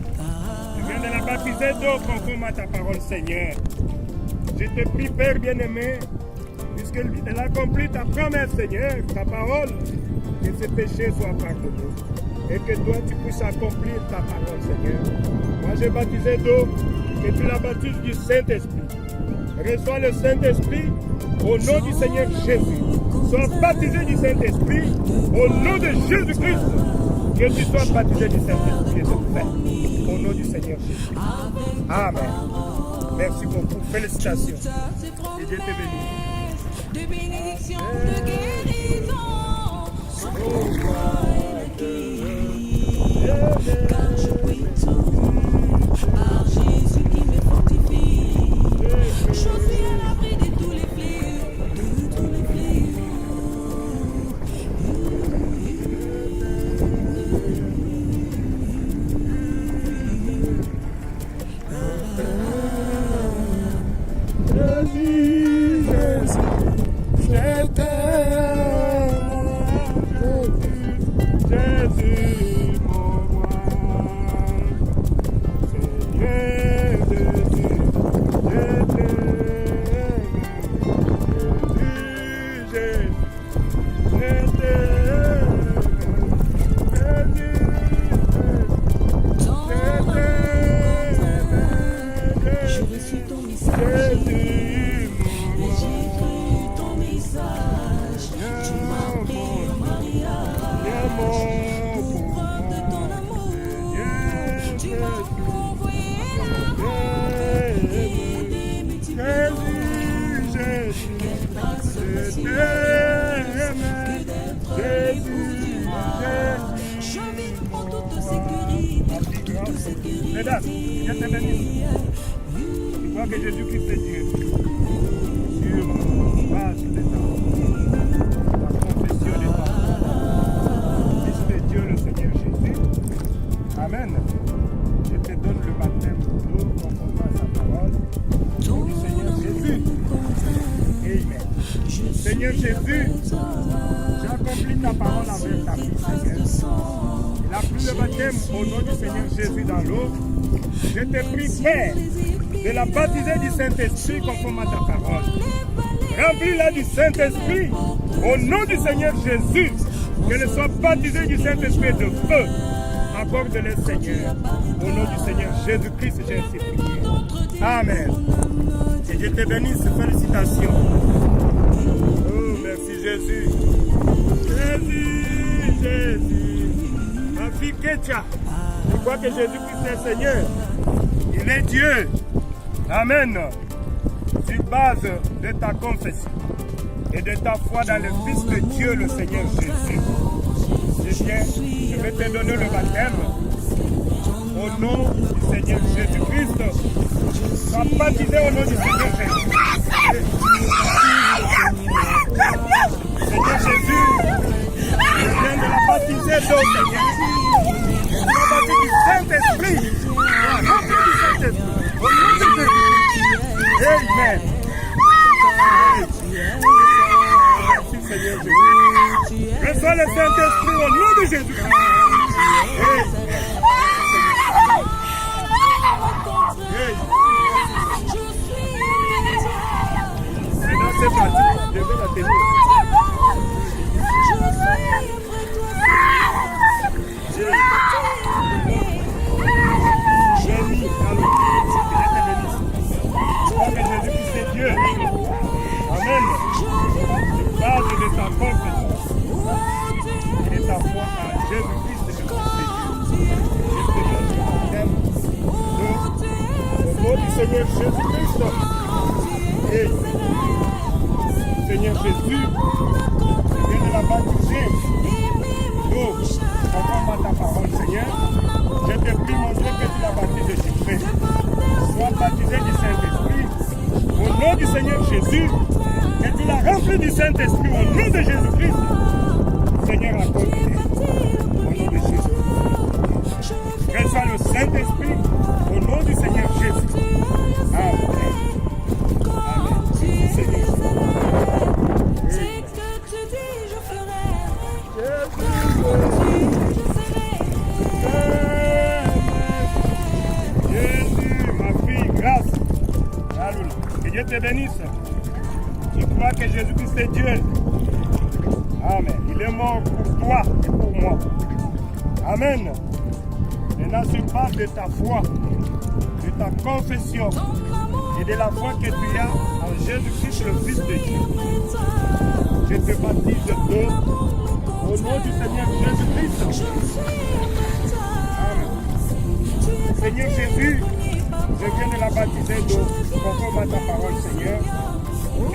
Tu viens de la baptiser d'eau conforme à ta parole, Seigneur. Je te prie, Père bien-aimé, puisqu'elle a accompli ta promesse, Seigneur, ta parole, que ses péchés soient pardonnés. Et que toi, tu puisses accomplir ta parole, Seigneur. Moi, j'ai baptisé d'eau. que tu la baptises du Saint-Esprit. Reçois le Saint-Esprit au nom du Seigneur Jésus. Sois baptisé du Saint-Esprit au nom de Jésus-Christ. Que tu sois baptisé du Saint-Esprit et de paix. Au nom du Seigneur Jésus. Amen. Merci beaucoup. Félicitations. Et Dieu te bénisse. De bénédiction, de guérison, son pouvoir est acquis. Car je prie tout par Jésus qui me fortifie. Je suis à l'abri de tous les fléaux, de tous les fléaux. Jésus, mon roi, Seigneur Jésus, je Je reçus ton message, et j'ai cru ton message. Tu m'as pris en mariage, pour preuve de ton amour. Tu m'as envoyé la robe et des multiples. Quelle grâce que d'être épouse du roi. Je vis en toute sécurité, toute sécurité. Mesdames, Dieu te bénisse. Je crois que Jésus-Christ est Dieu. Sur base de ta confession de ta Fils de Dieu, le Seigneur Jésus. Amen. Je te donne le baptême d'eau conformément à sa parole. Au nom du Seigneur Jésus. Amen. Seigneur Jésus, j'accomplis ta parole avec ta fille, Seigneur. Il a pris le baptême au nom du Seigneur Jésus dans l'eau. Je te prie, Père, de la baptiser du Saint-Esprit conforme à ta parole. Remplis-la du Saint-Esprit au nom du Seigneur Jésus. Qu'elle soit baptisée du Saint-Esprit de feu. Accorde-le, Seigneur. Au nom du Seigneur Jésus-Christ, j'ai ainsi prié. Amen. Et Dieu te bénisse. Félicitations. Oh, merci Jésus. Jésus, Jésus. Ma fille Ketia, je crois que Jésus-Christ est Seigneur. Il est Dieu. Amen. Sur base de ta confession et de ta foi dans le Fils de Dieu, le Seigneur Jésus. Eh bien, je vais te donner le baptême au nom du Seigneur Jésus-Christ. Sois baptisé au nom du Seigneur Jésus. Seigneur Jésus, je viens de la baptiser d'eau, Seigneur. Je la baptise du Saint-Esprit. Au nom de Jésus. Amen. Merci Seigneur Jésus. Reçois le Saint-Esprit au nom de Jésus. C'est dans cette partie, je vais la tenir. Jésus, que Jésus-Christ est Dieu. Amen. Base de ta confession et de ta foi en Jésus-Christ, le Fils de Dieu. Je te donne le baptême au nom du Seigneur Jésus-Christ. Et Seigneur Jésus, je viens de la baptiser d'eau conforme à ta parole, Seigneur. Je te prie, mon Dieu, que tu la baptises de Jésus. Sois baptisé du Saint-Esprit. Au nom du Seigneur Jésus, que tu la remplis du Saint-Esprit au nom de Jésus-Christ. Seigneur, accorde-le au nom de Jésus. Reçois le Saint-Esprit au nom du Seigneur Jésus. Amen. Amen. Seigneur. C'est que tu dis, je ferai. Jésus, ma fille, grâce. Alléluia. Que Dieu te bénisse. Tu crois que Jésus-Christ est Dieu. Amen. Il est mort pour toi et pour moi. Amen. Maintenant, sur base de ta foi, de ta confession et de la foi que tu as en Jésus-Christ, le Fils de Dieu. Je te baptise d'eau au nom du Seigneur Jésus-Christ. Amen. Seigneur Jésus, je viens de la baptiser d'eau conforme à ta parole, Seigneur.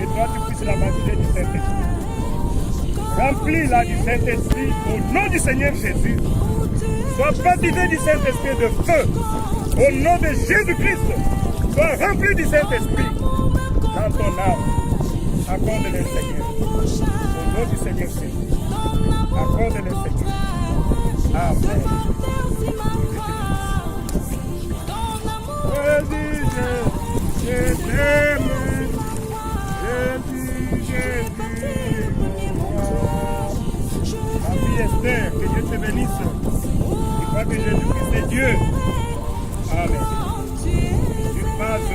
Et toi, tu puisses la baptiser du Saint-Esprit. Remplis-la du Saint-Esprit au nom du Seigneur Jésus. Sois baptisé du Saint-Esprit de feu au nom de Jésus-Christ. Sois rempli du Saint-Esprit dans ton âme. Accorde-le, Seigneur. Au nom du Seigneur Jésus. Accorde-le, Seigneur. Amen. Je t'aime. Jésus, ma fille Esther, que Dieu te bénisse. Tu crois que Jésus-Christ est Dieu. Amen. Tu passes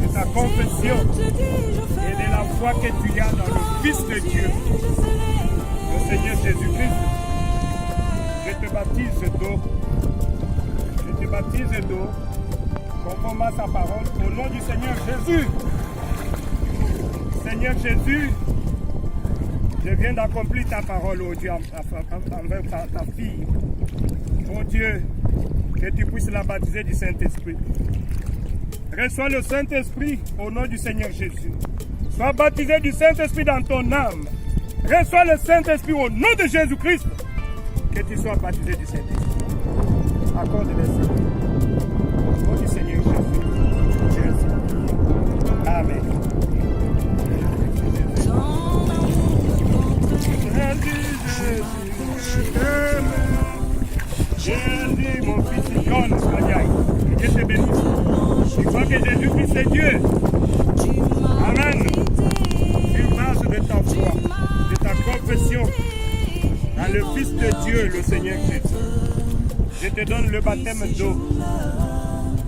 de ta confession et de la foi que tu as dans le Fils de Dieu, le Seigneur Jésus-Christ. Je te baptise d'eau. Je te baptise d'eau, conforme à sa parole, au nom du Seigneur Jésus. Seigneur Jésus, je viens d'accomplir ta parole, oh Dieu, envers ta fille. Oh Dieu, que tu puisses la baptiser du Saint-Esprit. Reçois le Saint-Esprit au nom du Seigneur Jésus. Sois baptisé du Saint-Esprit dans ton âme. Reçois le Saint-Esprit au nom de Jésus-Christ. Que tu sois baptisé du Saint-Esprit. Accorde-le, Seigneur. Au nom du Seigneur Jésus. Jésus. Amen. Jésus, mon fils John, que Dieu te bénisse. Tu crois que Jésus-Christ est Dieu. Amen. Tu marches de ta foi, de ta confession dans le Fils de Dieu, le Seigneur Jésus. Je te donne le baptême d'eau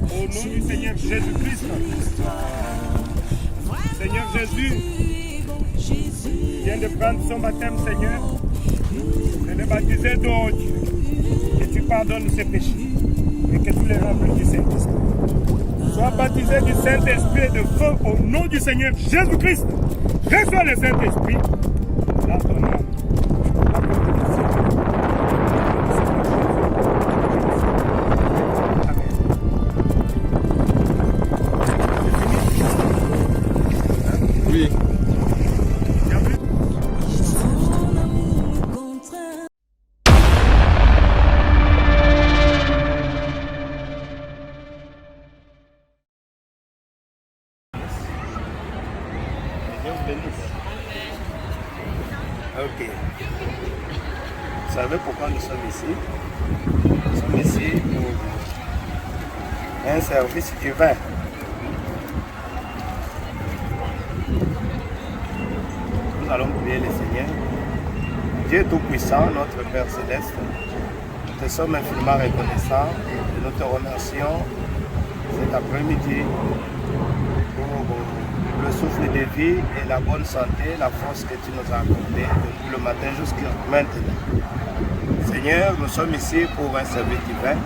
au nom du Seigneur Jésus-Christ. Seigneur Jésus, viens de prendre son baptême, Seigneur, de le baptiser d'eau, Dieu, que tu pardonnes ses péchés et que tu les remplis du Saint-Esprit. Sois baptisé du Saint-Esprit et de feu au nom du Seigneur Jésus-Christ. Reçois le Saint-Esprit dans ton âme. Oui. Ok. Vous savez pourquoi nous sommes ici? Nous sommes ici pour un service divin. Nous allons prier le Seigneur. Dieu Tout-Puissant, notre Père Céleste, nous te sommes infiniment reconnaissants et nous te remercions cet après-midi pour le souffle de vie et la bonne santé, la force que tu nous as accordée depuis le matin jusqu'à maintenant. Seigneur, nous sommes ici pour un service divin.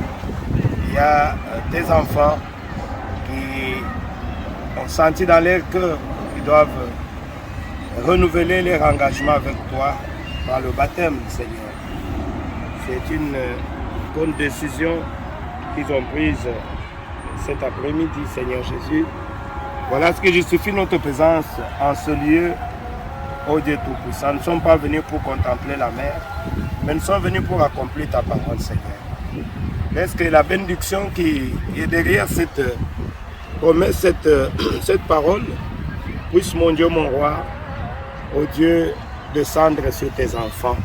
Il y a tes enfants qui ont senti dans leur cœur qu'ils doivent renouveler leur engagement avec toi par le baptême, Seigneur. C'est une bonne décision qu'ils ont prise cet après-midi, Seigneur Jésus. Voilà ce qui justifie notre présence en ce lieu, ô Dieu Tout-Puissant. Nous ne sommes pas venus pour contempler la mer, mais nous sommes venus pour accomplir ta parole, Seigneur. Est-ce que la bénédiction qui est derrière cette promesse, cette parole, puisse, mon Dieu, mon roi, ô Dieu, descendre sur tes enfants.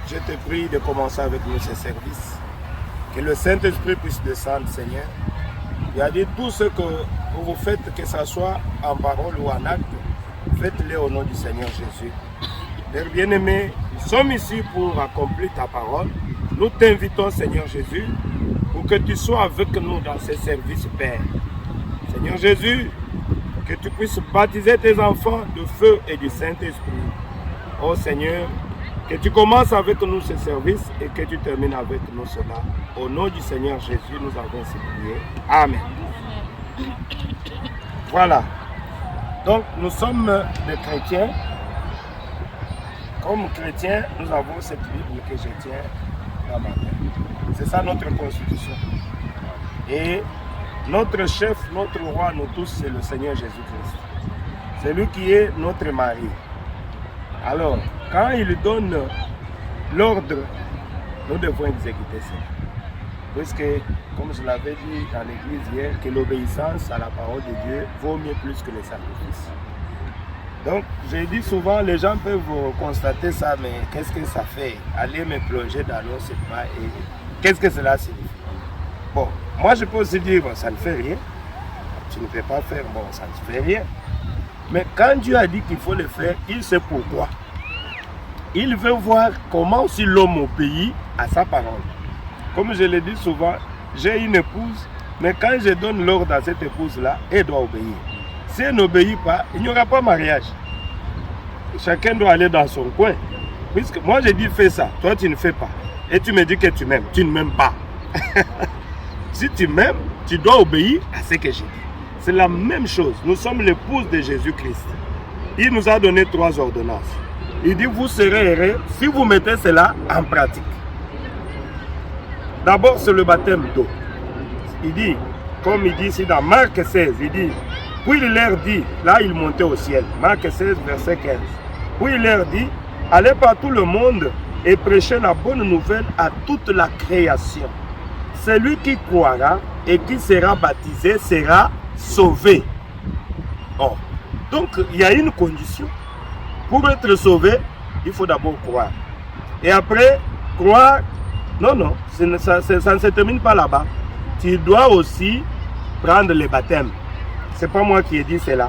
Je te prie de commencer avec nous ce service. Que le Saint-Esprit puisse descendre, Seigneur. Il a dit tout ce que vous faites, que ce soit en parole ou en acte, faites-le au nom du Seigneur Jésus. Père bien-aimé, nous sommes ici pour accomplir ta parole. Nous t'invitons, Seigneur Jésus, pour que tu sois avec nous dans ce service, Père. Seigneur Jésus, que tu puisses baptiser tes enfants de feu et du Saint-Esprit. Oh Seigneur, que tu commences avec nous ce service et que tu termines avec nous cela. Au nom du Seigneur Jésus, nous avons prié. Amen. Voilà. Donc, nous sommes des chrétiens. Comme chrétiens, nous avons cette Bible que je tiens dans ma main. C'est ça notre constitution. Et notre chef, notre roi, nous tous, c'est le Seigneur Jésus-Christ. C'est lui qui est notre mari. Alors, quand il donne l'ordre, nous devons exécuter cela. Puisque, comme je l'avais dit dans l'église hier, que l'obéissance à la parole de Dieu vaut mieux plus que les sacrifices. Donc, j'ai dit souvent, les gens peuvent constater ça, mais qu'est-ce que ça fait? Aller me plonger dans l'eau, c'est pas... Et qu'est-ce que cela signifie? Bon, moi je peux aussi dire, ça ne fait rien. Tu ne peux pas faire, bon, ça ne fait rien. Mais quand Dieu a dit qu'il faut le faire, il sait pourquoi. Il veut voir comment aussi l'homme obéit à sa parole. Comme je le dis souvent, j'ai une épouse, mais quand je donne l'ordre à cette épouse-là, elle doit obéir. Si elle n'obéit pas, il n'y aura pas mariage. Chacun doit aller dans son coin. Puisque moi je dis fais ça, toi tu ne fais pas. Et tu me dis que tu m'aimes, tu ne m'aimes pas. Si tu m'aimes, tu dois obéir à ce que j'ai dit. C'est la même chose. Nous sommes l'épouse de Jésus-Christ. Il nous a donné 3 ordonnances. Il dit vous serez heureux si vous mettez cela en pratique. D'abord c'est le baptême d'eau. Il dit, comme il dit ici dans Marc 16, il dit, puis il leur dit, là il montait au ciel, Marc 16 verset 15. Puis il leur dit, allez par tout le monde et prêchez la bonne nouvelle à toute la création. Celui qui croira et qui sera baptisé sera sauvé. Oh. Donc il y a une condition. Pour être sauvé, il faut d'abord croire. Et après, croire, non, ça ne se termine pas là-bas. Tu dois aussi prendre le baptême. Ce n'est pas moi qui ai dit cela.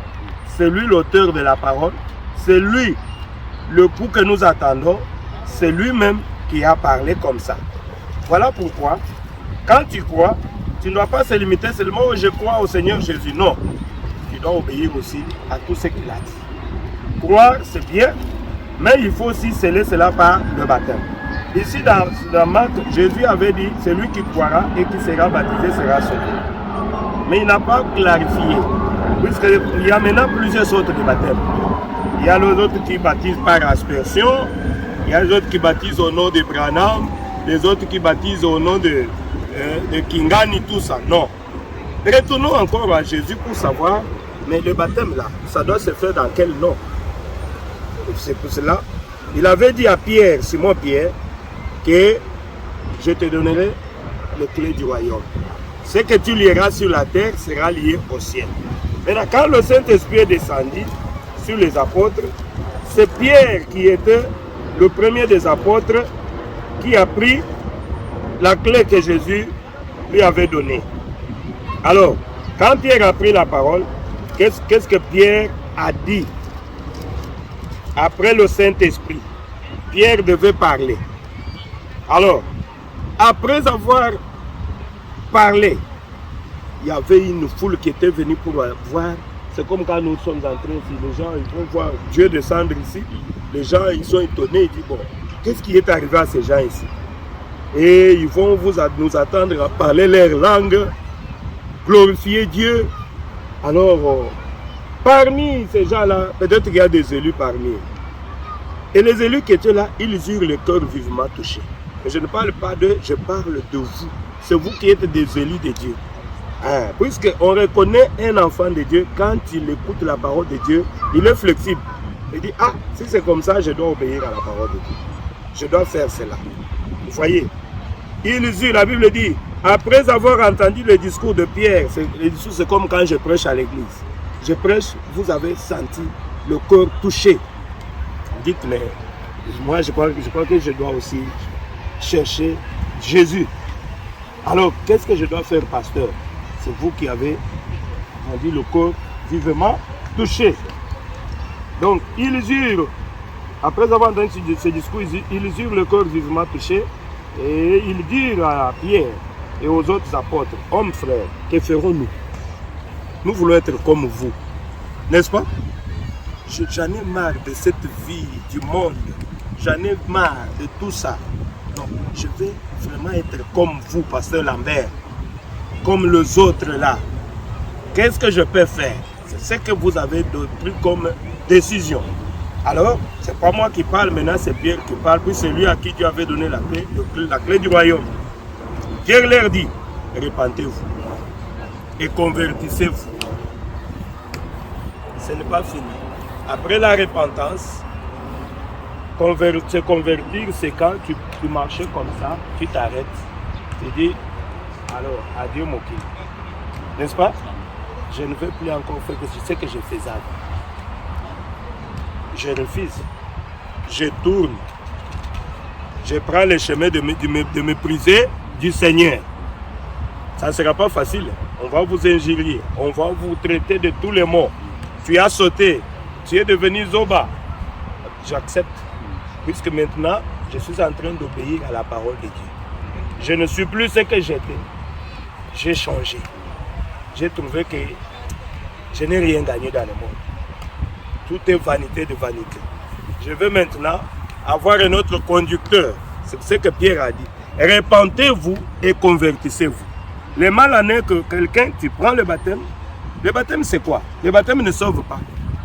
C'est lui l'auteur de la parole. C'est lui le coup que nous attendons. C'est lui-même qui a parlé comme ça. Voilà pourquoi, quand tu crois, tu ne dois pas se limiter seulement au je crois au Seigneur Jésus. Non. Tu dois obéir aussi à tout ce qu'il a dit. Croire, c'est bien, mais il faut aussi sceller cela par le baptême. Ici, dans Marc, Jésus avait dit, celui qui croira et qui sera baptisé sera sauvé. Mais il n'a pas clarifié, puisqu'il y a maintenant plusieurs sortes de baptêmes. Il y a les autres qui baptisent par aspersion, il y a les autres qui baptisent au nom de Branham, les autres qui baptisent au nom de Kingani, tout ça. Non. Retournons encore à Jésus pour savoir, mais le baptême là, ça doit se faire dans quel nom? C'est pour cela, il avait dit à Pierre, Simon Pierre, que je te donnerai les clés du royaume. Ce que tu lieras sur la terre sera lié au ciel. Maintenant, quand le Saint-Esprit est descendu sur les apôtres, c'est Pierre qui était le premier des apôtres qui a pris la clé que Jésus lui avait donnée. Alors, quand Pierre a pris la parole, qu'est-ce que Pierre a dit? Après le Saint-Esprit, Pierre devait parler. Alors, après avoir parlé, il y avait une foule qui était venue pour voir. C'est comme quand nous sommes entrés ici, les gens ils vont voir Dieu descendre ici. Les gens ils sont étonnés, ils disent bon, qu'est-ce qui est arrivé à ces gens ici? Et ils vont nous attendre à parler leur langue, glorifier Dieu. Alors, parmi ces gens-là, peut-être qu'il y a des élus parmi eux. Et les élus qui étaient là, ils eurent le cœur vivement touché. Mais je ne parle pas d'eux, je parle de vous. C'est vous qui êtes des élus de Dieu. Puisqu'on reconnaît un enfant de Dieu, quand il écoute la parole de Dieu, il est flexible. Il dit, ah, si c'est comme ça, je dois obéir à la parole de Dieu. Je dois faire cela. Vous voyez, ils eurent, la Bible dit, après avoir entendu le discours de Pierre, le discours c'est comme quand je prêche à l'église. Je prêche, vous avez senti le cœur touché. Dites, mais moi je crois que je dois aussi chercher Jésus. Alors, qu'est-ce que je dois faire, pasteur? C'est vous qui avez, on dit, le corps vivement touché. Donc, ils eurent, après avoir entendu ce discours, ils eurent le corps vivement touché et ils dirent à Pierre et aux autres apôtres, hommes frères, que ferons-nous? Nous voulons être comme vous, n'est-ce pas? J'en ai marre de cette vie du monde, j'en ai marre de tout ça. Non, je vais vraiment être comme vous, pasteur Lambert, comme les autres là. Qu'est-ce que je peux faire? C'est ce que vous avez pris comme décision. Alors, ce n'est pas moi qui parle, maintenant c'est Pierre qui parle, puis c'est lui à qui Dieu avait donné la clé du royaume. Pierre leur dit, répentez-vous et convertissez-vous. Ce n'est pas fini. Après la repentance, se convertir, c'est quand tu marches comme ça, tu t'arrêtes, tu dis, alors, adieu mon kid. N'est-ce pas? Je ne veux plus encore faire ce que je faisais avant. Je refuse. Je tourne. Je prends le chemin de mépriser du Seigneur. Ça ne sera pas facile. On va vous injurier. On va vous traiter de tous les mots. Tu as sauté. Tu es devenu Zoba. J'accepte. Puisque maintenant, je suis en train d'obéir à la parole de Dieu. Je ne suis plus ce que j'étais. J'ai changé. J'ai trouvé que je n'ai rien gagné dans le monde. Tout est vanité de vanité. Je veux maintenant avoir un autre conducteur. C'est ce que Pierre a dit. Répentez-vous et convertissez-vous. Le mal en est que quelqu'un, tu prends le baptême. Le baptême, c'est quoi? Le baptême ne sauve pas.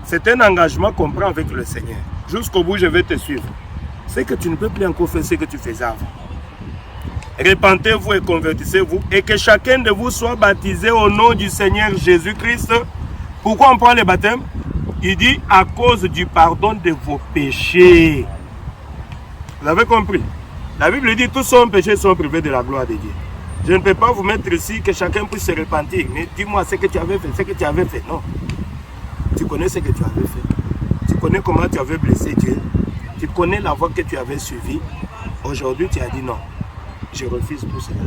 C'est un engagement qu'on prend avec le Seigneur. Jusqu'au bout, je vais te suivre. C'est que tu ne peux plus encore faire ce que tu faisais avant. Répentez-vous et convertissez-vous et que chacun de vous soit baptisé au nom du Seigneur Jésus-Christ. Pourquoi on prend le baptême? Il dit à cause du pardon de vos péchés. Vous avez compris? La Bible dit tous sont péchés, sont privés de la gloire de Dieu. Je ne peux pas vous mettre ici que chacun puisse se repentir. Mais dis-moi ce que tu avais fait, ce que tu avais fait. Non. Tu connais ce que tu avais fait. Tu connais comment tu avais blessé Dieu. Tu connais la voie que tu avais suivie. Aujourd'hui, tu as dit non. Je refuse tout cela.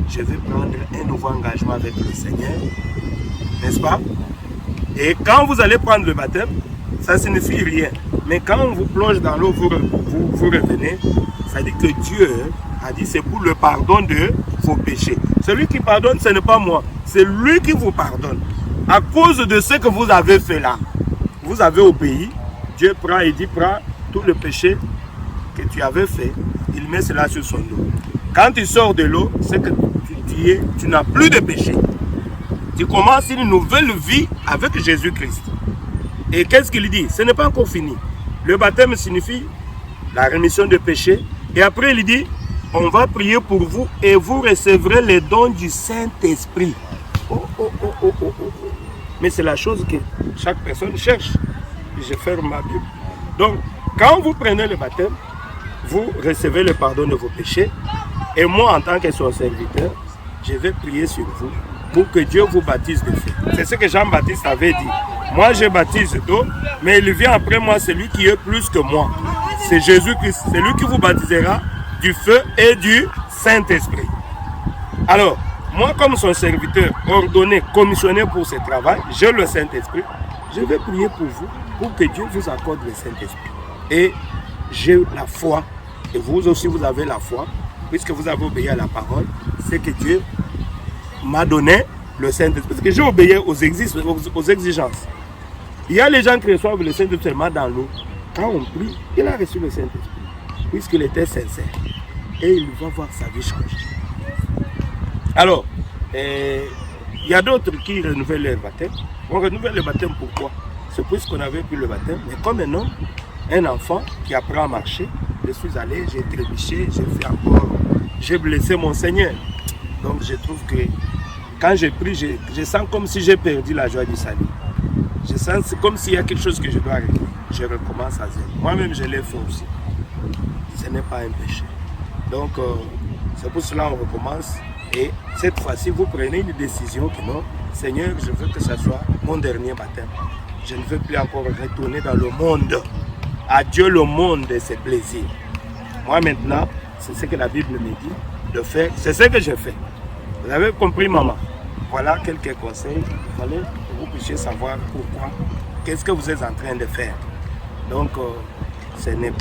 Je vais prendre un nouveau engagement avec le Seigneur. N'est-ce pas? Et quand vous allez prendre le baptême, ça ne signifie rien. Mais quand on vous plonge dans l'eau, vous revenez, ça dit que Dieu a dit c'est pour le pardon de vos péchés. Celui qui pardonne, ce n'est pas moi. C'est lui qui vous pardonne. À cause de ce que vous avez fait là, vous avez obéi. Dieu prend et dit, prends tout le péché que tu avais fait. Il met cela sur son dos. Quand tu sors de l'eau, c'est que tu n'as plus de péché. Tu commences une nouvelle vie avec Jésus-Christ. Et qu'est-ce qu'il dit? Ce n'est pas encore fini. Le baptême signifie la rémission des péchés. Et après, il dit, on va prier pour vous et vous recevrez les dons du Saint-Esprit. Mais c'est la chose que chaque personne cherche. Je ferme ma Bible. Donc, quand vous prenez le baptême, vous recevez le pardon de vos péchés. Et moi, en tant que son serviteur, je vais prier sur vous pour que Dieu vous baptise de feu. C'est ce que Jean-Baptiste avait dit. Moi, je baptise d'eau, mais il vient après moi, celui qui est plus que moi. C'est Jésus-Christ. C'est lui qui vous baptisera du feu et du Saint-Esprit. Alors, moi, comme son serviteur ordonné, commissionné pour ce travail, j'ai le Saint-Esprit. Je vais prier pour vous, pour que Dieu vous accorde le Saint-Esprit. Et j'ai la foi, et vous aussi vous avez la foi, puisque vous avez obéi à la parole, c'est que Dieu m'a donné le Saint-Esprit. Parce que j'ai obéi aux exigences. Il y a les gens qui reçoivent le Saint-Esprit seulement dans l'eau. Quand on prie, il a reçu le Saint-Esprit, puisqu'il était sincère. Et il va voir sa vie changer. Alors, il y a d'autres qui renouvellent leur baptême. On renouvelle le baptême pourquoi? C'est puisqu'on avait pris le baptême. Mais comme un homme, un enfant qui apprend à marcher, je suis allé, j'ai trébuché, j'ai blessé mon Seigneur. Donc je trouve que quand je prie, je sens comme si j'ai perdu la joie du salut. Je sens comme s'il y a quelque chose que je dois arrêter. Je recommence à zéro. Moi-même, je l'ai fait aussi. Ce n'est pas un péché. Donc, c'est pour cela qu'on recommence. Et cette fois-ci, vous prenez une décision que non, Seigneur, je veux que ce soit mon dernier baptême. Je ne veux plus encore retourner dans le monde. Adieu le monde et ses plaisirs. Moi maintenant, c'est ce que la Bible me dit de faire. C'est ce que je fais. Vous avez compris, maman? Voilà quelques conseils. Il fallait que vous puissiez savoir pourquoi. Qu'est-ce que vous êtes en train de faire? Donc, c'est un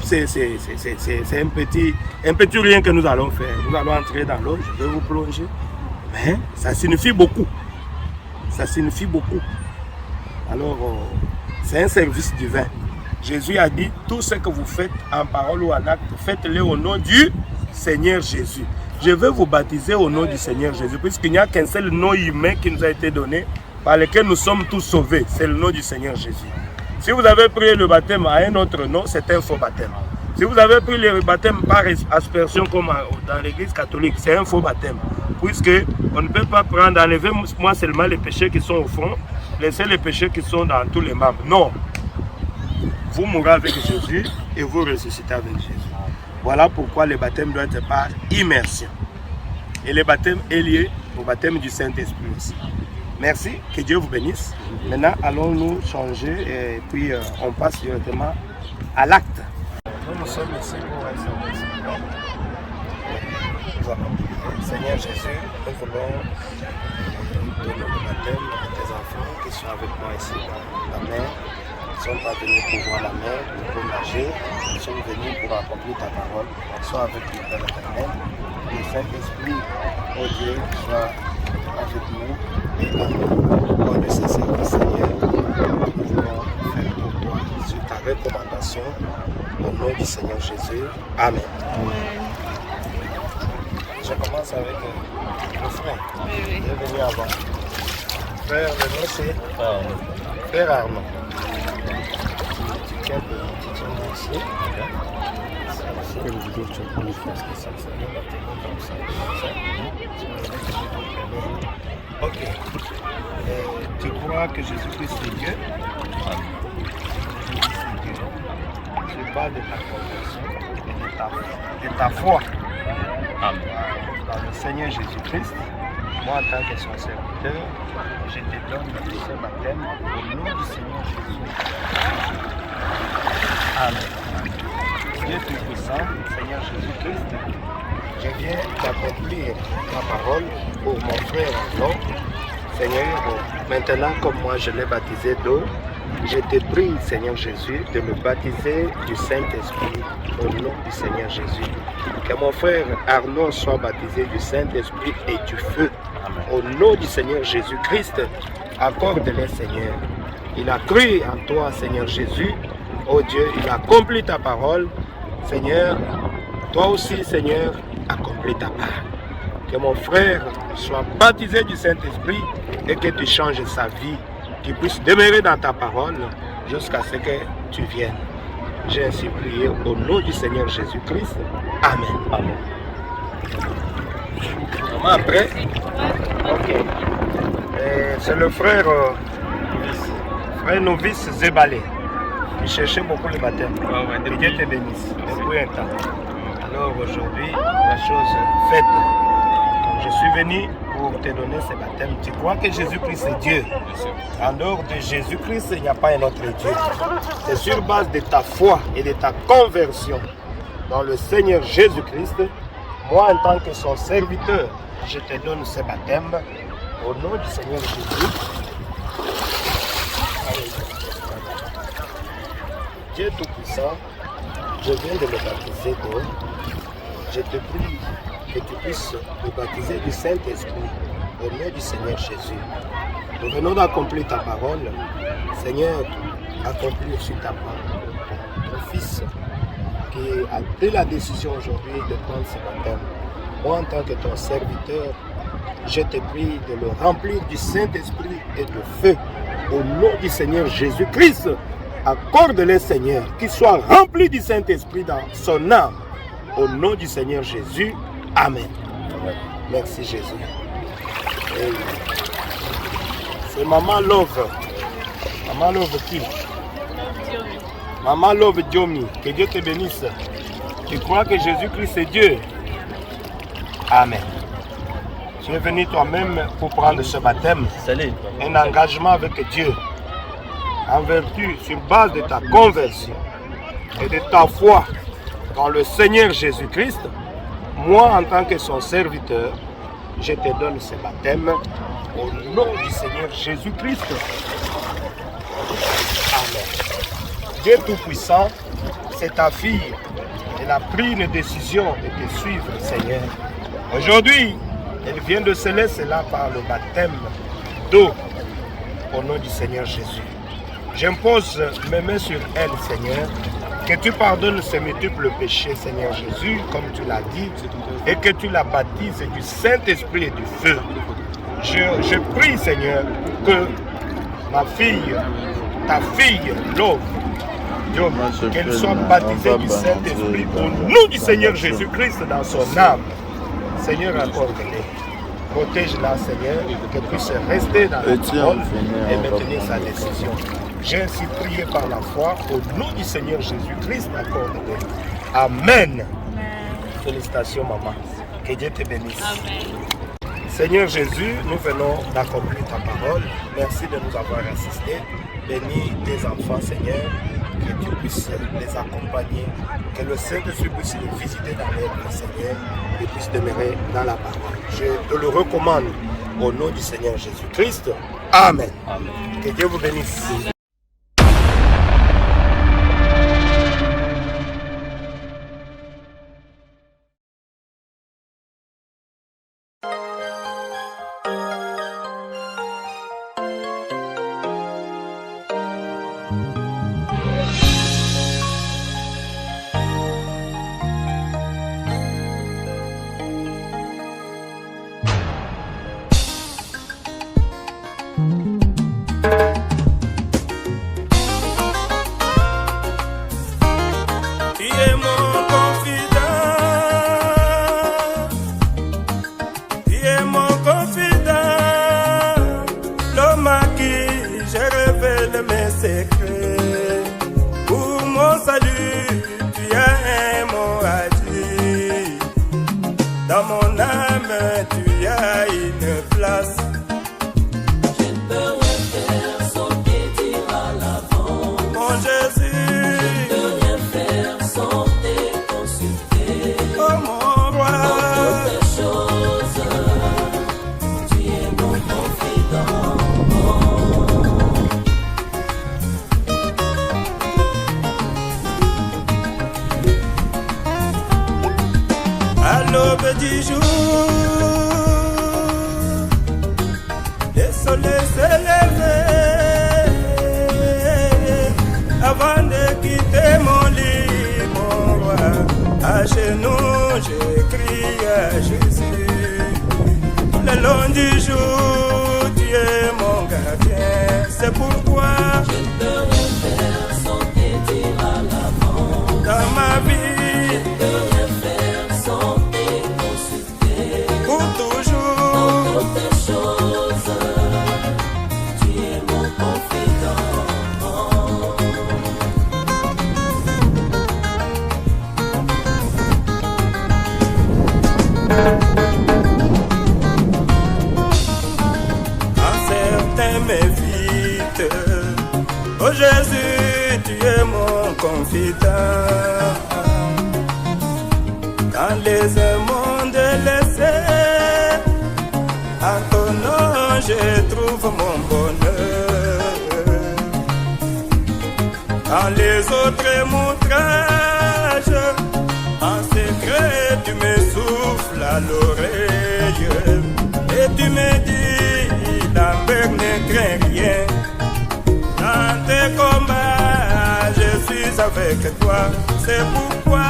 petit rien que nous allons faire. Nous allons entrer dans l'eau, je vais vous plonger. Mais ça signifie beaucoup. Ça signifie beaucoup. Alors, c'est un service divin. Jésus a dit, tout ce que vous faites en parole ou en acte, faites-le au nom du Seigneur Jésus. Je veux vous baptiser au nom du Seigneur Jésus, puisqu'il n'y a qu'un seul nom humain qui nous a été donné, par lequel nous sommes tous sauvés. C'est le nom du Seigneur Jésus. Si vous avez pris le baptême à un autre nom, c'est un faux baptême. Si vous avez pris le baptême par aspersion comme dans l'église catholique, c'est un faux baptême. Puisque on ne peut pas prendre, enlever moi seulement les péchés qui sont au fond, laisser les péchés qui sont dans tous les membres. Non. Vous mourrez avec Jésus et vous ressuscitez avec Jésus. Voilà pourquoi le baptême doit être par immersion. Et le baptême est lié au baptême du Saint-Esprit aussi. Merci, que Dieu vous bénisse. Maintenant, allons-nous changer et puis on passe directement à l'acte. Nous sommes ici pour un Saint-Esprit. Seigneur Jésus, nous voulons donner le baptême à tes enfants qui sont avec moi ici dans la mer. Ils ne sont pas venus pour voir la mer, pour nager. Ils sont venus pour accomplir ta parole. Sois avec le Père éternel. Le Saint-Esprit, oh Dieu, soit avec nous et à nous. Au nécessaire, Seigneur, nous voulons faire pour toi sur ta recommandation. Au nom du Seigneur Jésus. Amen. Je commence avec le frère. Il est venu avant. Frère, le nom c'est Frère Arnaud. Tu tiens ici. Ok. Tu crois que Jésus-Christ est Dieu? Je parle de ta conversion et de ta foi. Dans le Seigneur Jésus-Christ, moi en tant que son serviteur, je te donne ce baptême au nom du Seigneur Jésus. Amen. Dieu Tout-Puissant, Seigneur Jésus-Christ, je viens d'accomplir ta parole pour mon frère Arnaud. Seigneur, maintenant comme moi je l'ai baptisé d'eau, je te prie, Seigneur Jésus, de me baptiser du Saint-Esprit au nom du Seigneur Jésus. Que mon frère Arnaud soit baptisé du Saint-Esprit et du feu. Au nom du Seigneur Jésus-Christ, accorde-le, Seigneur. Il a cru en toi, Seigneur Jésus. Oh Dieu, il a accompli ta parole. Seigneur, toi aussi, Seigneur, accomplis ta part. Que mon frère soit baptisé du Saint-Esprit et que tu changes sa vie, qu'il puisse demeurer dans ta parole jusqu'à ce que tu viennes. J'ai ainsi prié au nom du Seigneur Jésus-Christ. Amen. Amen. Après, ok. C'est le frère novice Zébalé qui cherchait beaucoup le baptême. Que Dieu te bénisse depuis un temps. Alors aujourd'hui, la chose faite. Je suis venu pour te donner ce baptême. Tu crois que Jésus-Christ est Dieu? En dehors de Jésus-Christ, il n'y a pas un autre Dieu. C'est sur base de ta foi et de ta conversion dans le Seigneur Jésus-Christ. Moi, en tant que son serviteur, je te donne ce baptême au nom du Seigneur Jésus. Dieu Tout-Puissant, je viens de me baptiser d'eau. Je te prie que tu puisses me baptiser du Saint-Esprit au nom du Seigneur Jésus. Nous venons d'accomplir ta parole. Seigneur, accomplis sur ta parole ton fils qui a pris la décision aujourd'hui de prendre ce baptême. Moi, en tant que ton serviteur, je te prie de le remplir du Saint-Esprit et de feu au nom du Seigneur Jésus-Christ. Accorde-le, Seigneur, qu'il soit rempli du Saint-Esprit dans son âme. Au nom du Seigneur Jésus. Amen. Merci Jésus. C'est Maman Love. Maman Love qui? Maman Love Diomi. Que Dieu te bénisse. Tu crois que Jésus-Christ est Dieu? Amen. Tu es venu toi-même pour prendre ce baptême. Un engagement avec Dieu. En vertu, sur base de ta conversion et de ta foi dans le Seigneur Jésus-Christ, moi, en tant que son serviteur, je te donne ce baptême au nom du Seigneur Jésus-Christ. Amen. Dieu Tout-Puissant, c'est ta fille. Elle a pris une décision de te suivre, Seigneur. Aujourd'hui, elle vient de sceller cela par le baptême d'eau au nom du Seigneur Jésus. J'impose mes mains sur elle, Seigneur, Que tu pardonnes ces multiples péchés, Seigneur Jésus, comme tu l'as dit, et que tu la baptises du Saint-Esprit et du feu. Je prie, Seigneur, que ma fille, ta fille, Love, qu'elle soit baptisée du Saint-Esprit au nom du Seigneur Jésus-Christ dans son âme. Seigneur, accorde-les. Protège-la, Seigneur, qu'elle puisse rester dans la parole et maintenir sa décision. J'ai ainsi prié par la foi au nom du Seigneur Jésus-Christ, accorde-les. Amen. Félicitations, maman. Que Dieu te bénisse. Amen. Seigneur Jésus, nous venons d'accomplir ta parole. Merci de nous avoir assistés. Bénis tes enfants, Seigneur, que tu puisses les accompagner, que le Saint-Esprit puisse les visiter dans leur vie, Seigneur, et puisse demeurer dans la parole. Je te le recommande au nom du Seigneur Jésus-Christ. Amen. Amen. Que Dieu vous bénisse. Avec toi, c'est pourquoi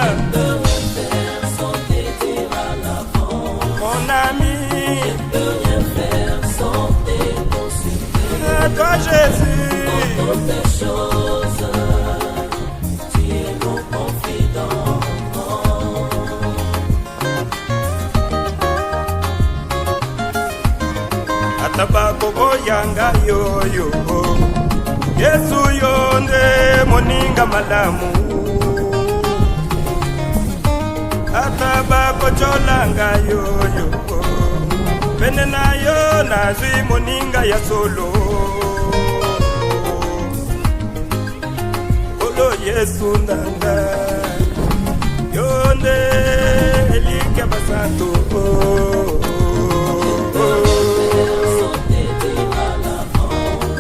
je peux rien faire sans t'aider à l'avant. Mon ami, je peux rien faire sans te consulter. À toi Jésus, dans toutes les choses, tu es mon confident. Atabako boyanga yo. Yesu yonde moninga malamu Ataba kocholanga yo Benena yo nazwi moninga ya solo Olo Yesu nanga Yonde elike basanto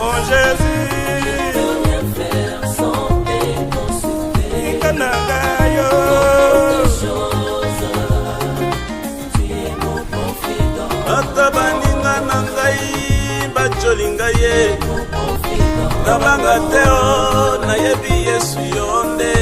Oh Jésus Jolinga ye Nabanga teo na yebi Yesu yonde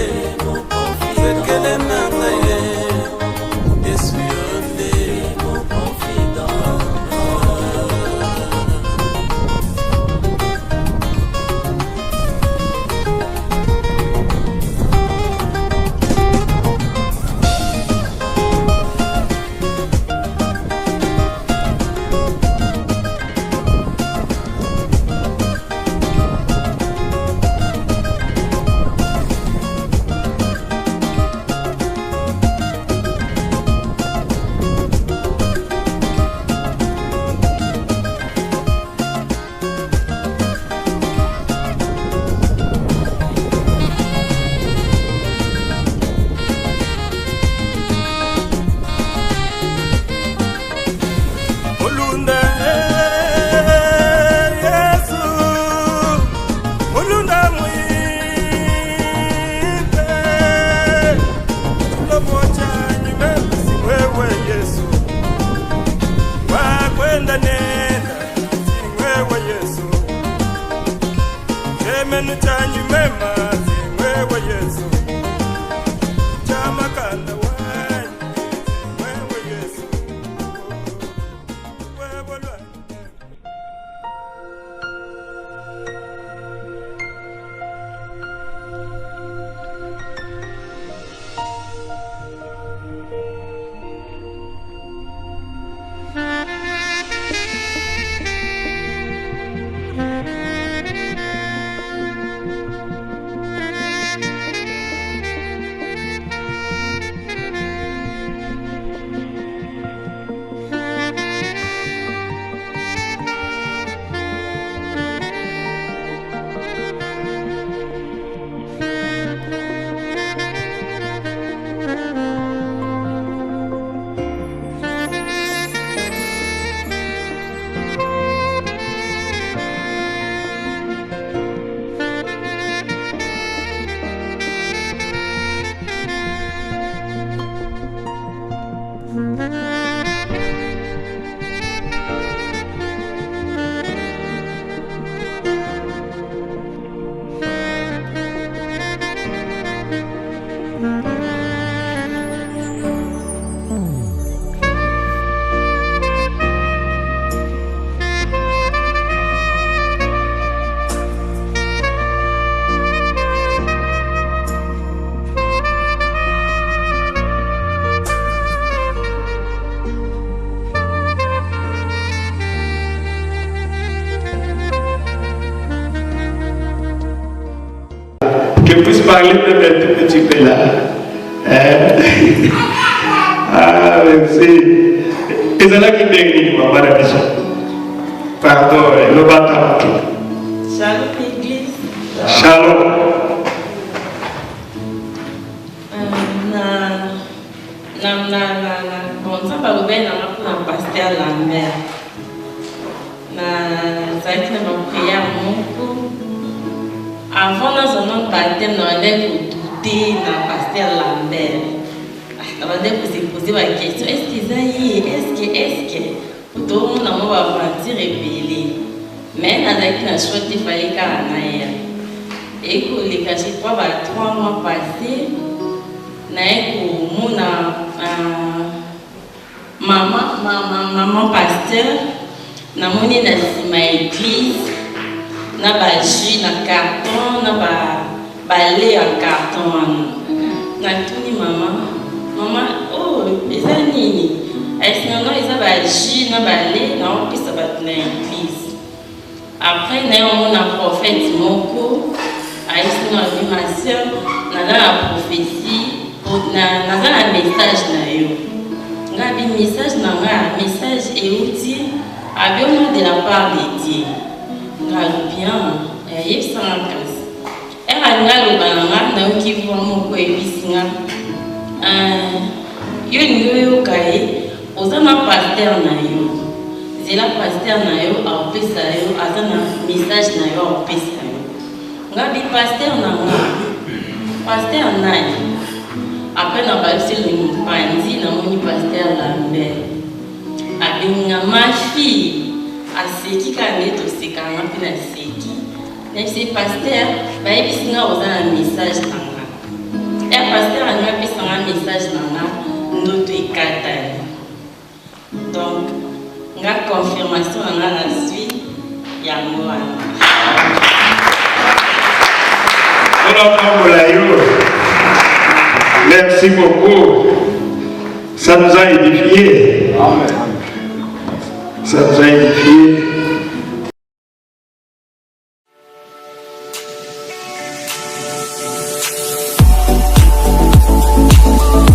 je puisse parler même un tout petit peu là. Ah, merci. Et c'est là qui bénit, maman la maison. Pardon, le bâtard. Shalom, l'église. Shalom. Bon, ça va le bien dans la pasteur Lambert. Ça a été ma prière beaucoup. Avant, dans un autre baptême, on allait pour douter dans le pasteur Lambert. On allait pour se poser la question, est-ce que ça y est, est-ce que, tout le monde va mentir et payer. Mais dans la choix, il fallait qu'à en aille. Et que les cachets 3 mois passés, maman pasteur, na moni na sima église, na ba jus na carton, na ba lait en carton. Na tuni maman, oh, eza nini? Est-ce non eza ba jus na ba lait na opisa ba na église. Après na on a prophète moko, aïsno a vu ma sœur, na la prophétie. Na message na yo ngabi message na nga message euti abiona de la part de Dieu ngabi bien yebisa kasi era ngalo bananga na ukivu moko ebisinga yo ngoyo kai ozana pasteur na yo zela pasteur na yo apesa yo azana message na yo apesa yo ngabi pasteur na nga pasteur nani. Après, on va essayer de nous prendre, on pasteur Lambert. Avec ma fille, à ce qui est aussi quand même à ce qui. Mais c'est pasteur, il y a un message dans la. Et pasteur, il y a un message dans la, nous deux quatre. Donc, la confirmation dans la suite, il y a moi. Merci beaucoup. Ça nous a édifié. Ça nous a édifié.